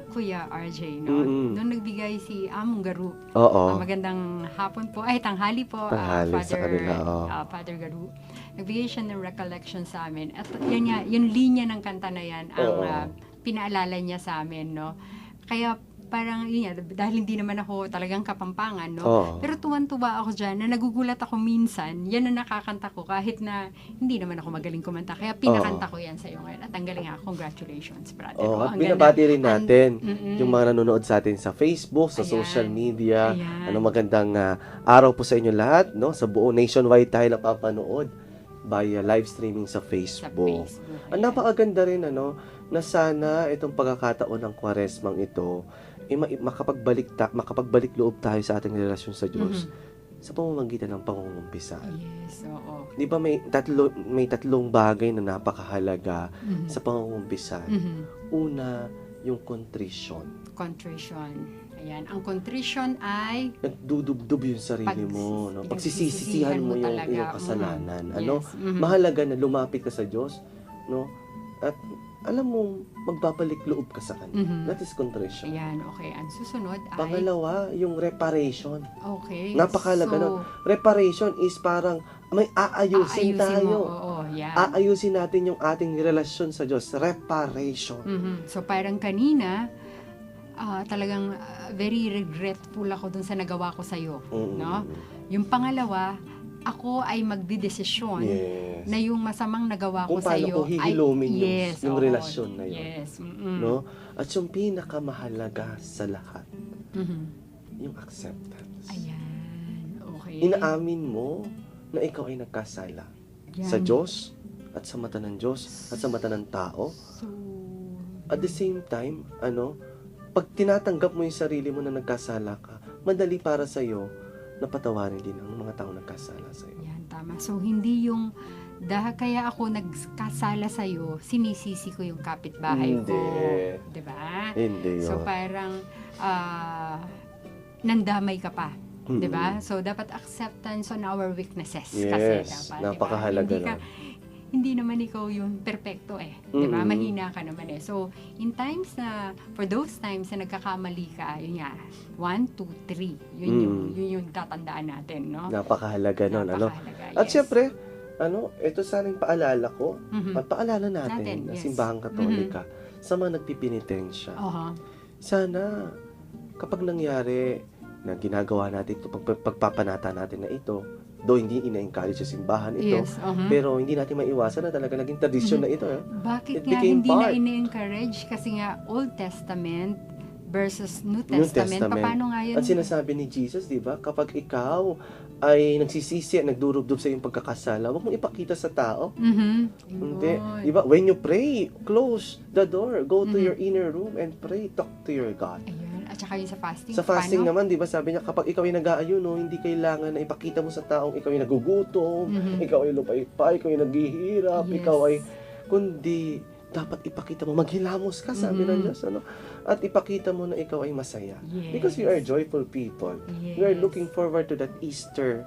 Kuya RJ, no? Nung nagbigay si Among Garu, Oo. magandang hapon po, tanghali po, Tanghali sa kanila, oo. Father Garu. Nagbigay siya ng recollection sa amin. At yan nga, yung linya ng kanta na yan, ang Oo. pinaalala niya sa amin, no? Kaya parang yun nga, dahil hindi naman ako talagang Kapampangan, no? Oo. Pero tuwan-tuwa ako dyan na nagugulat ako minsan, yan ang nakakanta ko kahit na hindi naman ako magaling kumanta. Kaya pinakanta ko yan sa iyo ngayon. At ang galing nga, congratulations, brother. Oh, at Ang binabati ganda. rin natin Mm-mm. yung mga nanonood sa atin sa Facebook, sa Ayan. social media. Ayan. Magandang araw po sa inyo lahat, no? Sa buong nationwide tayo napapanood via live streaming sa Sa Facebook. Facebook. Ang napakaganda rin, na sana itong pagkakataon ng Kwaresmang ito, makapagbalik loob tayo sa ating relasyon sa Diyos sa pamamagitan ng pangungumpisan. Yes, oo. Di ba may tatlong bagay na napakahalaga sa pangungumpisan? Una, yung contrition. Contrition. Ayan. Ang contrition ay Nagdudubdub yung sarili mo, no? Pagsisisihan Pagsisisihan mo mo yung talaga. iyong kasalanan. Yes. Mahalaga na lumapit ka sa Diyos, no? At alam mo, magbabalik loob ka sa Kanya. Mhm. That is contrition. Ayan, okay. Ang susunod ay... Pangalawa, yung reparation. Okay. Napakalaga nun. Reparation is parang may aayusin tayo. Oo, yan. Aayusin natin yung ating relasyon sa Diyos. Reparation. Mhm. So, parang kanina, talagang very regretful ako dun sa nagawa ko sa'yo. No? Yung pangalawa, ako ay magdidesisyon Yes. na yung masamang nagawa ko Kung sa paano iyo ko hihilumin yung oo, relasyon na yun. Yes. No? At yung pinakamahalaga sa lahat, Mhm. yung acceptance. Ayan. Okay. Inaamin mo na ikaw ay nagkasala Yan. sa Diyos at sa mata ng Diyos at sa mata ng tao. So, At the same time, pag tinatanggap mo yung sarili mo na nagkasala ka, madali para sa iyo na patawarin din ang mga tao nagkasala sa iyo. yan, tama. So, hindi yung kaya ako nagkasala sa iyo, sinisisi ko yung kapitbahay ko. Hindi. 'Di ba? Hindi yun. So, parang nandamay ka pa. 'Di ba? So, dapat acceptance on our weaknesses. Kasi Yes, dapat, napakahalaga diba? Hindi naman ikaw yung perfecto 'di ba? Mahina ka naman eh. So, for those times na nagkakamali ka, yun nga, 1, 2, 3. Yun yung tatandaan natin, no? Napakahalaga nun. Napakahalaga, At yes. syempre, ito sana yung paalala ko. Mhm. At paalala natin na Yes. simbahang katolika sa mga nagpipinitensya. Oho. Sana, kapag nangyari na ginagawa natin ito, pagpapanata natin na ito, though hindi ina-encourage sa simbahan ito, Yes, pero hindi natin maiwasan na talaga naging tradisyon na ito. Bakit It nga became hindi na part. ini-encourage? Kasi nga, Old Testament versus New New Testament. Testament. Paano nga yun? At sinasabi ni Jesus, di ba, kapag ikaw ay nagsisisi at nagdurubdob sa iyong pagkakasala, huwag mong ipakita sa tao. Hindi. Di ba? When you pray, close the door. Go to your inner room and pray. Talk to your God. Ayun. At saka yung sa fasting. Sa fasting paano? naman, di ba, sabi niya, kapag ikaw ay nag-aayuno, hindi kailangan na ipakita mo sa taong ikaw ay nagugutom, ikaw ay lupay-pay, ikaw ay naghihirap, Yes. ikaw ay... Kundi, dapat ipakita mo, maghilamos ka, sabi ng Diyos, At ipakita mo na ikaw ay masaya. Yes. Because we are joyful people. Yes. We are looking forward to that Easter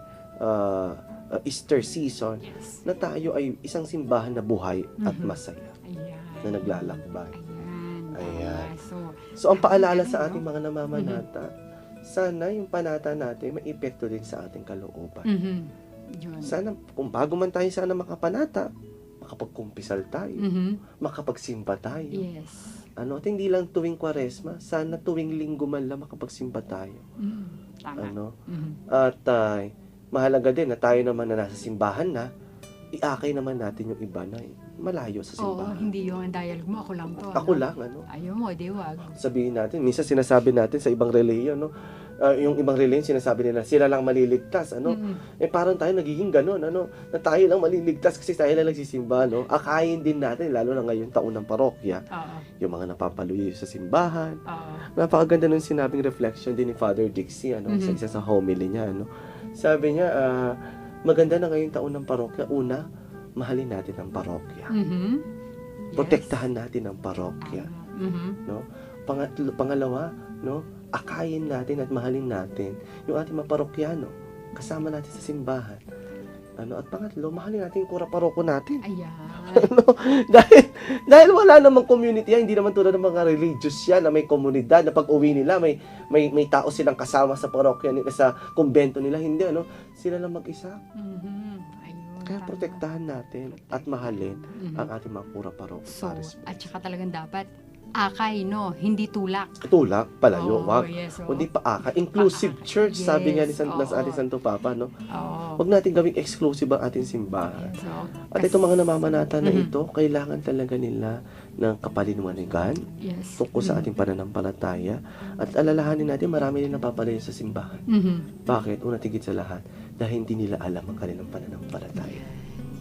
season Yes. na tayo ay isang simbahan na buhay at masaya, Ayan. na naglalakbay. Ayan. Ayan. Tama. So, ang paalala sa ating mga namamanata, sana yung panata natin may epekto din sa ating kalooban. Yun. Sana, kung bago man tayo sana makapanata, makapagkumpisal tayo, makapagsimba tayo. Yes. At hindi lang tuwing Kwaresma, sana tuwing Linggo man lang makapagsimba tayo. Tama. At mahalaga din na tayo naman na nasa simbahan na, iakay naman natin yung iba na malayo sa Oo, simbahan. hindi yung dialogue mo. Ako lang to. Ako lang, Ayaw mo, di wag. sabihin natin, minsan sinasabi natin sa ibang relihiyon, yung ibang relihiyon sinasabi nila, sila lang maliligtas, parang tayo nagiging ganun, na tayo lang maliligtas kasi tayo lang nagsisimba, akayin din natin, lalo na ngayong taon ng parokya, Oo. yung mga napapaluyo sa simbahan. Oo. Napakaganda nung sinabing reflection din ni Father Dixie, sa isa sa homily niya, sabi niya, maganda na ngayong taon ng parokya, una, mahalin natin ang parokya. Yes. Protektahan natin ang parokya. Pangalawa, akayin natin at mahalin natin yung ating mga parokyano, kasama natin sa simbahan. At pangatlo, mahalin natin yung kura-paroko natin. Ayan. dahil wala namang community yan, hindi naman tulad ng mga religious yan na may komunidad, na pag-uwi nila, may tao silang kasama sa parokya nila, sa kumbento nila, hindi, sila lang mag-isa. Ayun. Kaya tama. protektahan natin at mahalin ang ating mga kura-paroko. So, at saka talagang dapat akay, hindi tulak. Tulak, palayo, Oo, wag. yes, oo. Kundi paaka. Inclusive Paaka. church, sabi nga ni Yes, oo. ating Santo Papa, Oo. Huwag natin gawing exclusive ang ating simbahan. So, At itong mga namamanata na ito, kailangan talaga nila ng kapalinwanigan yes. tungkol sa ating pananampalataya. At alalahanin natin, marami din napapalayo sa simbahan. Bakit? Una tigit sa lahat, dahil hindi nila alam ang kanilang pananampalataya.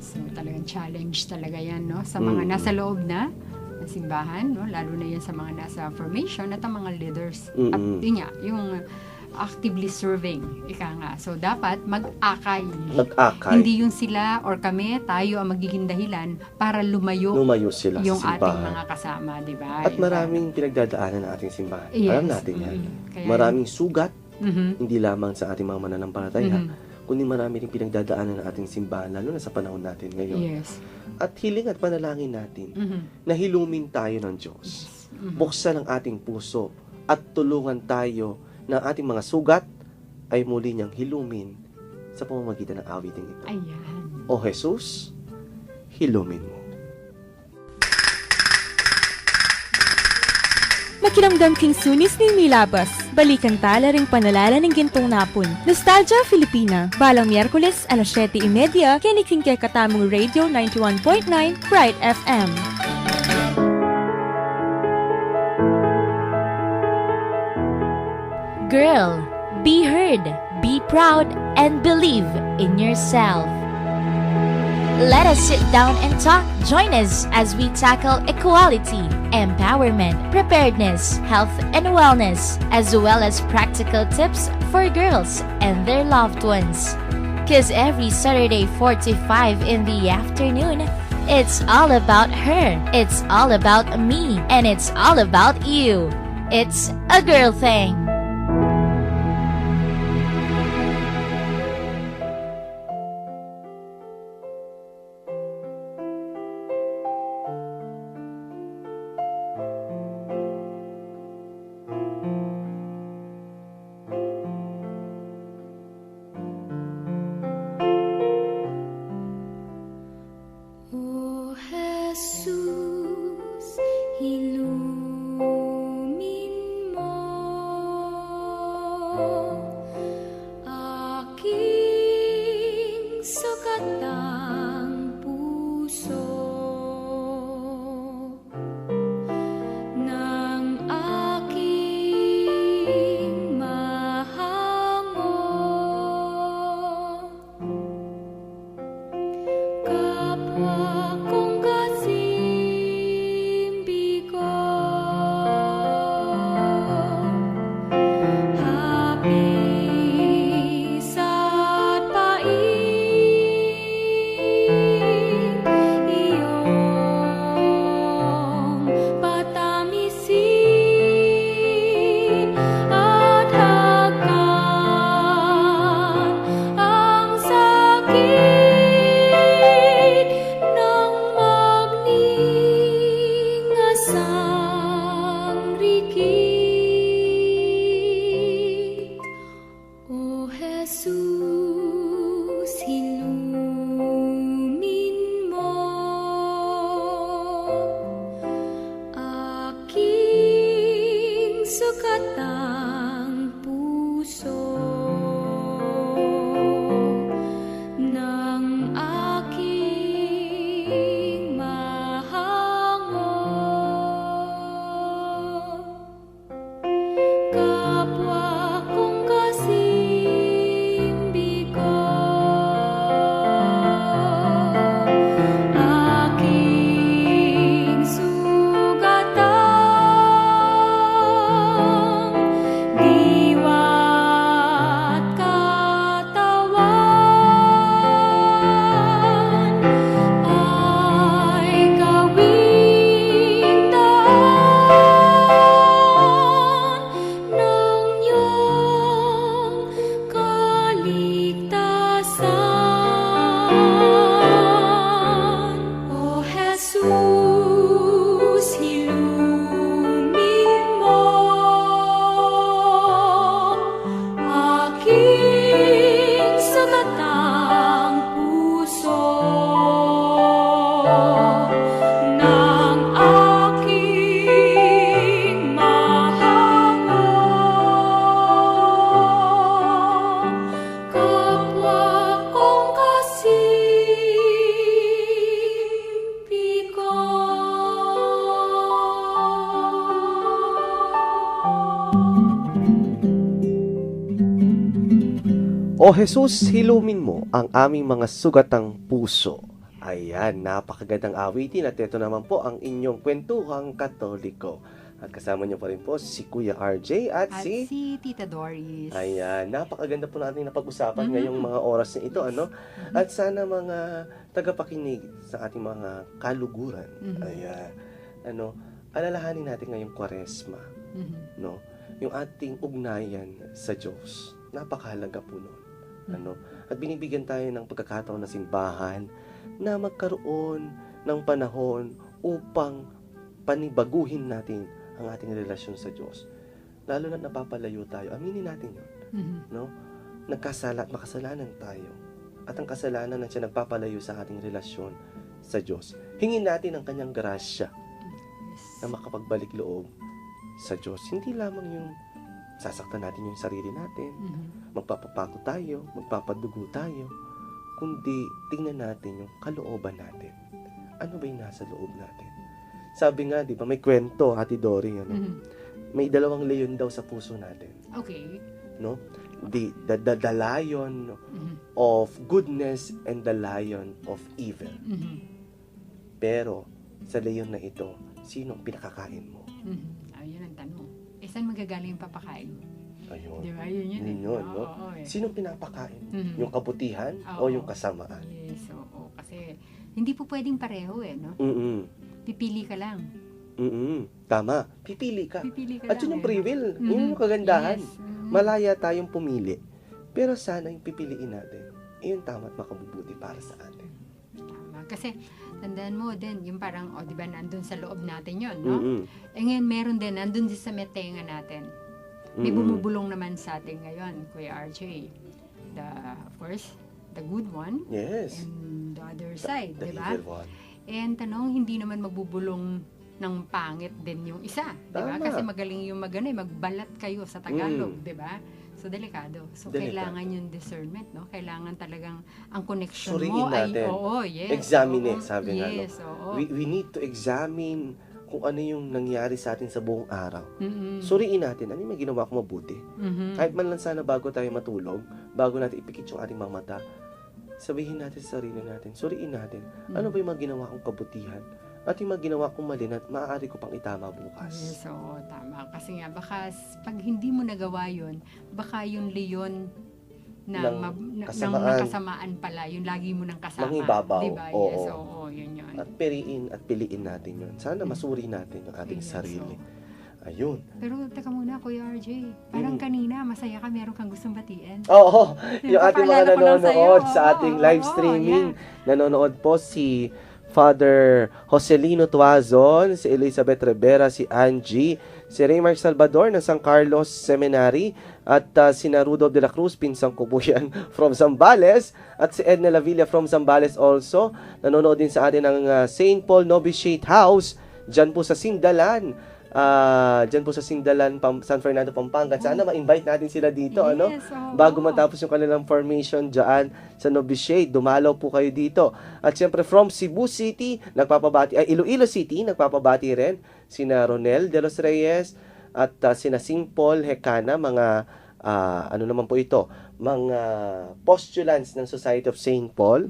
So, talagang challenge talaga yan, sa mga nasa loob na simbahan, lalo na yan sa mga nasa formation at ang mga leaders. At yun nga, yung actively serving, ika nga. So, dapat mag-akay. Mag-akay. Hindi yung sila or kami, tayo ang magiging dahilan para lumayo Sila yung sa ating simbahan. mga kasama, di ba? At maraming pinagdadaanan ng ating simbahan. Yes. Alam natin yan. Kaya- Maraming sugat, Mhm. hindi lamang sa ating mga mananampalataya, kundi marami rin pinagdadaanan ng ating simbahan, lalo na sa panahon natin ngayon. Yes. At hiling at panalangin natin Mhm. na hilumin tayo ng Diyos. Buksan ang ating puso at tulungan tayo na ating mga sugat ay muli niyang hilumin sa pamamagitan ng awiting ito. Ayan. O Jesus, hilumin mo. Makiramdam king sunis ni Milabas. Balikan tala ring panalala ng gintong napon. Nostalgia Filipina. Balang Miyerkules, alas 7:30, kiniking kay Katamong Radio 91.9, Bright FM. Girl, be heard, be proud, and believe in yourself. Let us sit down and talk. Join us as we tackle equality, empowerment, preparedness, health and wellness, as well as practical tips for girls and their loved ones. Cause every Saturday 4 to 5 in the afternoon, it's all about her, it's all about me, and it's all about you. It's a girl thing. O Jesus, ilumin mo aking sukatang puso ng aking mahango. Kapwa kong kasimbi ko, hapis at paig, iyong patamisin at hagkan ang sakit ng magningasang rikit. O Jesus, hilumin mo aking sukatang puso ng aking mahango. Kapwa kong kasimbi ko, aking sugatang diwa at katawan ay gawing daan ng iyong kaligtasan. O Jesus, hilumin mo aking sugatang puso ng aking mahango. Kapwa kong kasimbi ko. O Jesus, hilumin mo ang aming mga sugatang puso. Ayan, napakagandang awitin at ito naman po ang inyong kwentuhang Katoliko. At kasama niyo pa rin po si Kuya RJ at At si... si Tita Doris. Ayan, napakaganda po natin napag-usapan ngayong mga oras na ito, ano? At sana mga tagapakinig sa ating mga kaluguran, ayan, ano, alalahanin natin ngayong Kwaresma, Mhm. no? Yung ating ugnayan sa Diyos, napakahalaga po nun. At binibigyan tayo ng pagkakataon na simbahan na magkaroon ng panahon upang panibaguhin natin ang ating relasyon sa Diyos. Lalo na napapalayo tayo. Aminin natin yun. No? Makasalanan tayo. At ang kasalanan na siya nagpapalayo sa ating relasyon sa Diyos. Hingin natin ang kanyang grasya na makapagbalik loob sa Diyos. Hindi lamang yung sasaktan natin yung sarili natin, magpapapako tayo, magpapadugo tayo, kundi tingnan natin yung kalooban natin. Ano ba yung nasa loob natin? Sabi nga, di ba, may kwento, Ate Dory, may 2 leon daw sa puso natin. Okay. No? The lion of goodness and the lion of evil. Pero, sa leon na ito, sino ang pinakakain mo? Ayun ang tanong. Saan magagaling yung papakain? Ayun. Di ba? Yun. No? Sino pinapakain? Yung kabutihan o yung kasamaan? Yes, oo. Kasi, hindi po pwedeng pareho no? Pipili ka lang. Tama. Pipili ka. At yun yung free will. Yun yung kagandahan. Yes. Malaya tayong pumili. Pero sana yung pipiliin natin, yun tama at makabubuti para sa atin. Tama. Kasi, tandaan mo din, yung parang, di ba, nandun sa loob natin yun, no? Ngayon, meron din, nandun din sa metenga natin. May bumubulong naman sa atin ngayon, Kuya RJ. Of course, the good one. Yes. And the other side, The di ba? evil one. And tanong, hindi naman magbubulong ng pangit din yung isa, di ba? Tama. Kasi magaling yung magbalat kayo sa Tagalog, di ba? So, delikado. So, kailangan yung discernment, no? Kailangan talagang ang connection Suriin mo natin. yes. Examine, sabi nga, no? Yes, oo. We need to examine kung ano yung nangyari sa atin sa buong araw. Suriin natin, ano yung may ginawa ko mabuti? Kahit man lang sana bago tayo matulog, bago natin ipikit yung ating mga mata, sabihin natin sa sarili natin, suriin natin, ano ba yung mga ginawa kong kabutihan? At yung mga ginawa kong mali na maaari ko pang itama bukas. Yes, oo, tama. Kasi nga, baka pag hindi mo nagawa yun, baka yung leon ng kasamaan pala, yung lagi mo nang kasama. Mangibabaw. Diba? Oo. Yes, oo, yun. At piliin natin yun. Sana masuri natin yung ating sarili. Ayun. Pero teka muna, Kuya RJ. Parang kanina, masaya ka, meron kang gustong batiin. Oo. Yung ating mga Papaalala ko lang nanonood sa'yo. sa ating live streaming. Nanonood po si Father Joselino Tuazon, si Elizabeth Rivera, si Angie, si Raymar Salvador ng San Carlos Seminary, at si Rudolph de la Cruz, pinsang ko po yan, from Zambales, at si Edna Lavilla from Zambales also. Nanonood din sa atin ng St. Paul Novitiate House, dyan po sa Sindalan. San Fernando, Pampanga. Sana ma-invite natin sila dito, Yes, bago matapos yung kanilang formation dyan sa Novitiate. Dumalaw po kayo dito. At siyempre from Cebu City, Iloilo City, nagpapabati rin sina Ronel de los Reyes at sina St. Paul Hecana, mga mga postulants ng Society of St. Paul.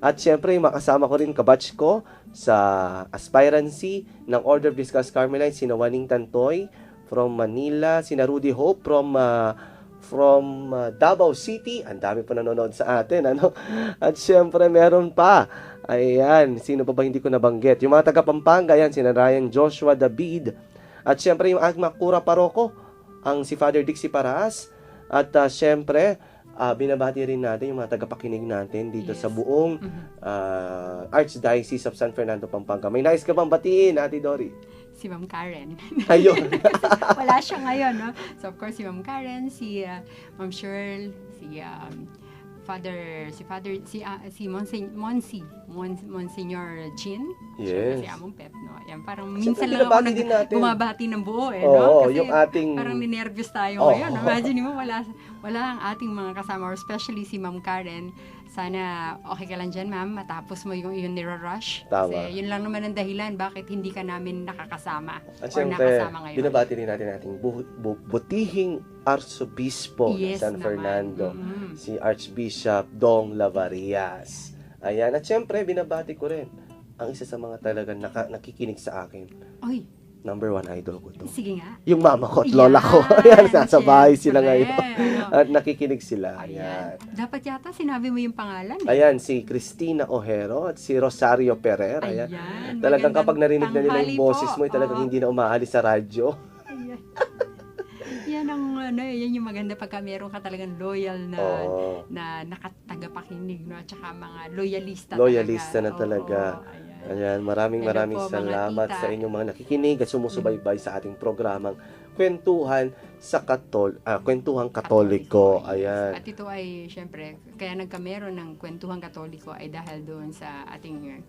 At syempre, makasama ko rin kabatch ko sa aspirancy ng Order of Discus Carmelite, sina Waning Tantoy from Manila, sina Rudy Hope from Davao City. Ang dami pa nanonood sa atin, At syempre, meron pa. Ayan, sino pa ba hindi ko nabanggit? Yung mga taga Pampanga, yan, sina Ryan Joshua David. At syempre, yung aking makura paroko, ang si Father Dixie Paraas. At syempre, binabati rin natin yung mga tagapakinig natin dito sa buong Archdiocese of San Fernando, Pampanga. May nais ka bang batiin, Ate Dory? Si Ma'am Karen. Ayun. Wala siya ngayon, no? So, of course, si Ma'am Karen, si Ma'am Cheryl, si Monsignor Chin. Yes. Si Among Pet, no? Yan, parang Siyempre, minsan lang ako din natin. bumabati ng buo, no? Oo, Kasi yung ating... parang ninervyos tayo ngayon. Imagine mo, wala ang ating mga kasama, or especially si Ma'am Karen. Sana okay ka lang dyan, ma'am, matapos mo yung niro-rush. Tama. Kasi yun lang naman ang dahilan bakit hindi ka namin nakakasama At or siyempre, nakasama ngayon. binabati rin natin ating butihing Arsobispo ng Yes, San naman. Fernando, si Archbishop Dong Lavarias. Ayan. At siyempre, binabati ko rin ang isa sa mga talagang nakikinig sa akin. Oy, Number 1 idol ko to. sige nga. Yung mama ko at lola ko. Ayan, nasa bahay sila Siyempre. ngayon. At nakikinig sila. Ayan. Dapat yata sinabi mo yung pangalan. Ayan, si Cristina Ojero at si Rosario Ferrer. Ayan. Talagang magandang kapag narinig na nila tanghali yung boses po. mo, talagang hindi na umaalis sa radyo. Ayan. yan ang yan yung maganda pagka meron ka talagang loyal na Oo. na nakatagapakinig, no, at saka mga loyalista Loyalista na Oo, talaga. ayan. Ayan, maraming Hello po, mga salamat tita. sa inyong mga nakikinig at sumusubaybay sa ating programang Kwentuhan sa Kwentuhang Katoliko. Ayan. At ito ay, syempre, kaya nagkameron ng Kwentuhang Katoliko ay dahil doon sa ating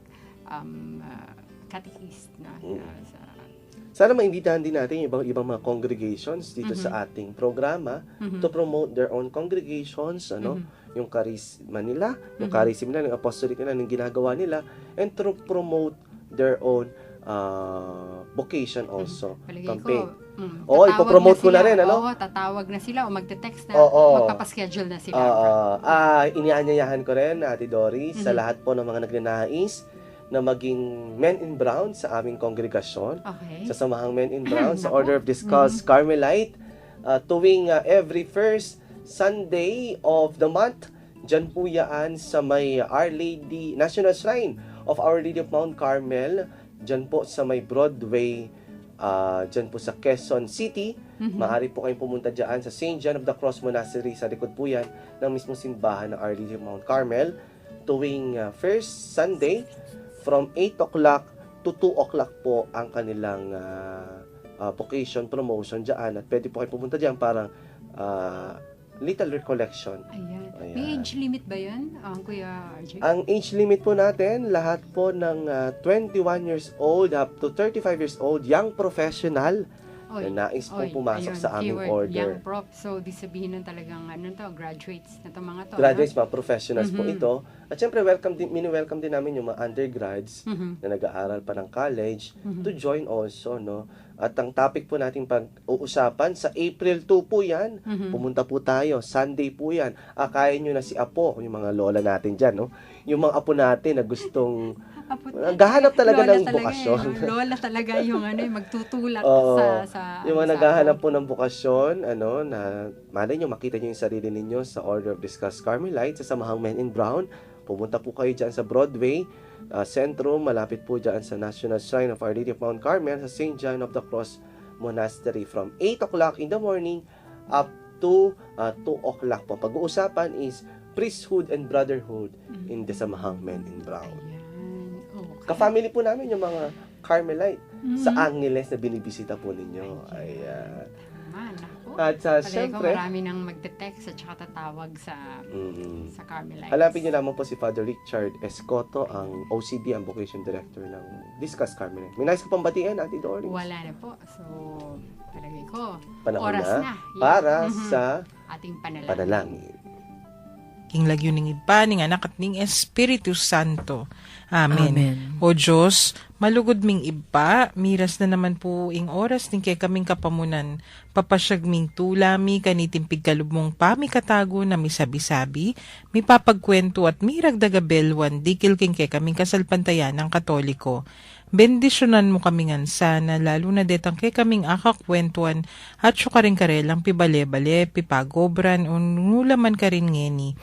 catechist na sa Sana maimbitahan din natin yung ibang mga congregations dito sa ating programa to promote their own congregations, yung charisma nila, yung charism nila, yung apostolic nila, yung ginagawa nila, and to promote their own vocation also. Palagay Campaign. ko, ipopromote ko na rin, ano? Oo, tatawag na sila o magte-text na, Oo. magpapaschedule na sila. Inianyayahan ko rin, Ate Doris, sa lahat po ng mga nagnanais na maging Men in Brown sa aming kongregasyon, Okay. sa Samahang Men in Brown, sa Naku. Order of Discalced Carmelite, tuwing every first Sunday of the month, dyan po yan sa may Our Lady, National Shrine of Our Lady of Mount Carmel, dyan po sa may Broadway, dyan po sa Quezon City. Maaari po kayong pumunta dyan sa St. John of the Cross Monastery, sa likod po yan ng mismong simbahan ng Our Lady of Mount Carmel, tuwing first Sunday, from 8 o'clock to 2 o'clock po ang kanilang vocation promotion dyan. At pwede po kayo pumunta dyan para little recollection. Ayan. Ayan. May age limit ba yan, Kuya RJ? Ang age limit po natin, lahat po ng 21 years old up to 35 years old, young professional, na nais po pumasok sa aming keyword, order. Young prof. So, di sabihin nun talagang, graduates na itong mga to. Graduates, mga professionals po ito. At syempre, mini-welcome din namin yung mga undergrads na nag-aaral pa ng college to join also, no? At ang topic po natin pag-uusapan, sa April 2 po yan. Pumunta po tayo. Sunday po yan. Akayin nyo na si Apo, yung mga lola natin dyan, no? Yung mga apo natin na gustong naghahanap talaga ng bukasyon. Lola talaga yung magtutulak sa yung mga naghahanap po ng bukasyon, na malay nyo, makita nyo yung sarili ninyo sa Order of Discalced Carmelite, sa Samahang Men in Brown. Pumunta po kayo dyan sa Broadway, Centrum, malapit po dyan sa National Shrine of Our Lady of Mount Carmel, sa St. John of the Cross Monastery, from 8 o'clock in the morning up to 2 o'clock po. Pag-uusapan is priesthood and brotherhood in the Samahang Men in Brown. Ayan. Okay. Ka-family po namin yung mga Carmelite sa Angeles na binibisita po ninyo. Ayan. Naku. At Palagay ko syempre, marami nang magte-text at saka tatawag sa Carmelites. hanapin nyo naman po si Father Richard Escoto, ang OCD, ang Vocation Director ng Discalced Carmelite. May nais ka pang batiin, Ate Doris? Wala na po. So, palagay ko, Panahon oras na na. para sa ating panalangin. panalangin. King lagyo ning iba, ning anak at ning Espiritu Santo. Amen. O Diyos, malugod ming iba, miras na naman po ing oras ning kay kaming kapamunan. Papasyag ming tulami, kanitimpig kalubmong pami katago na misabi-sabi, mi papagkwento at miragdagabelwan, dikil king kay kaming kasalpantayan ng Katoliko. Bendisyonan mo kami ngan sana, lalo na detang kay kaming akakwentuan, at syukaring karelang pibale-bale, pipagobran, unulaman ka rin ngeni.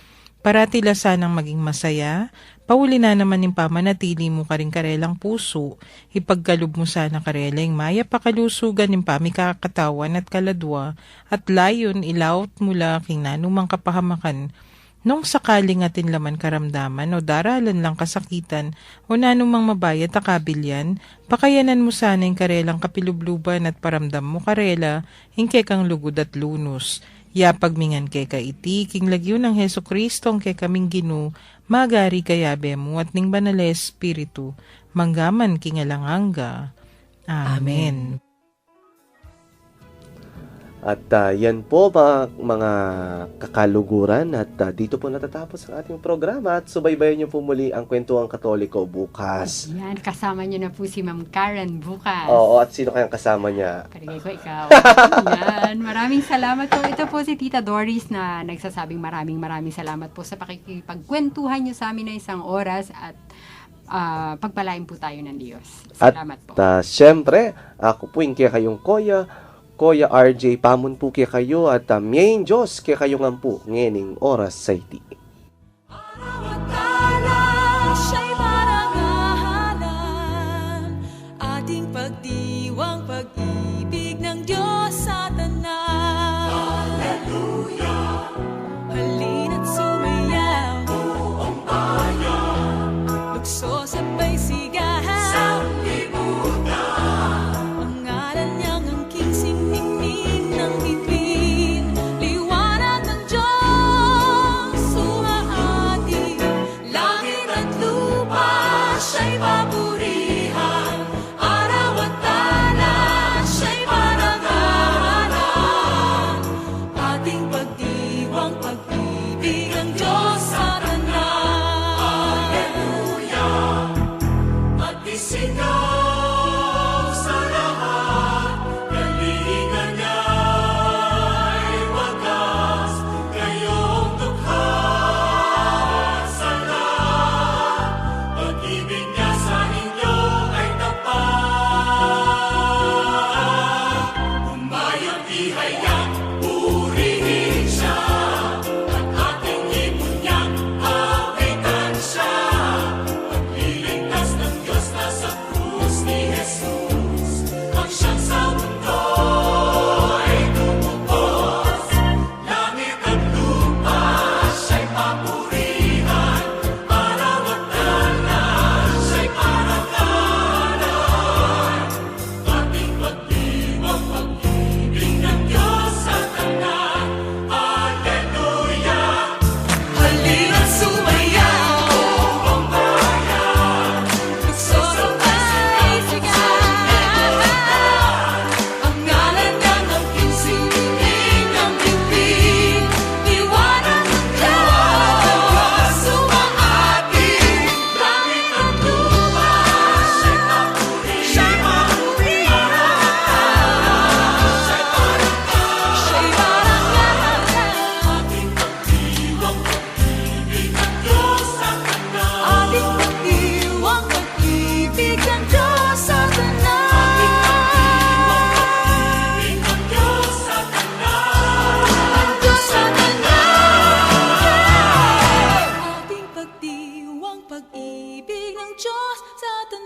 Parati la sanang maging masaya, pauli na naman yung pamanatili mo ka rin karelang puso, ipagkalub mo sana karelang maya pakalusugan yung pamikakatawan at kaladwa, at layon ilawot mula king nanumang kapahamakan, nung sakaling atin laman karamdaman o daralan lang kasakitan o nanumang mabayat akabilyan, pakayanan mo sana yung karelang kapilubluban at paramdam mo karela, hingke kang lugod at lunos. Yapag mingan kay kaiti, king lagyo ng Heso Kristo ang kay kaming ginu, magari kayabe mo at ning banale Espiritu, manggaman king alanganga. Amen. At yan po mga kakaluguran at dito po natatapos ang ating programa at subaybayan niyo po muli ang Kwentuhang Katoliko bukas. Yan, kasama niyo na po si Ma'am Karen bukas. Oo, at sino kayang kasama niya? Palagay ko ikaw. Yan, maraming salamat po. Ito po si Tita Doris na nagsasabing maraming salamat po sa pakikipagkwentuhan niyo sa amin na isang oras at pagpalain po tayo ng Diyos. Salamat po. At syempre, ako po yung kaya kayong Kuya RJ, pamon po kaya kayo at main Diyos kaya kayo nga po ngening oras sa iti.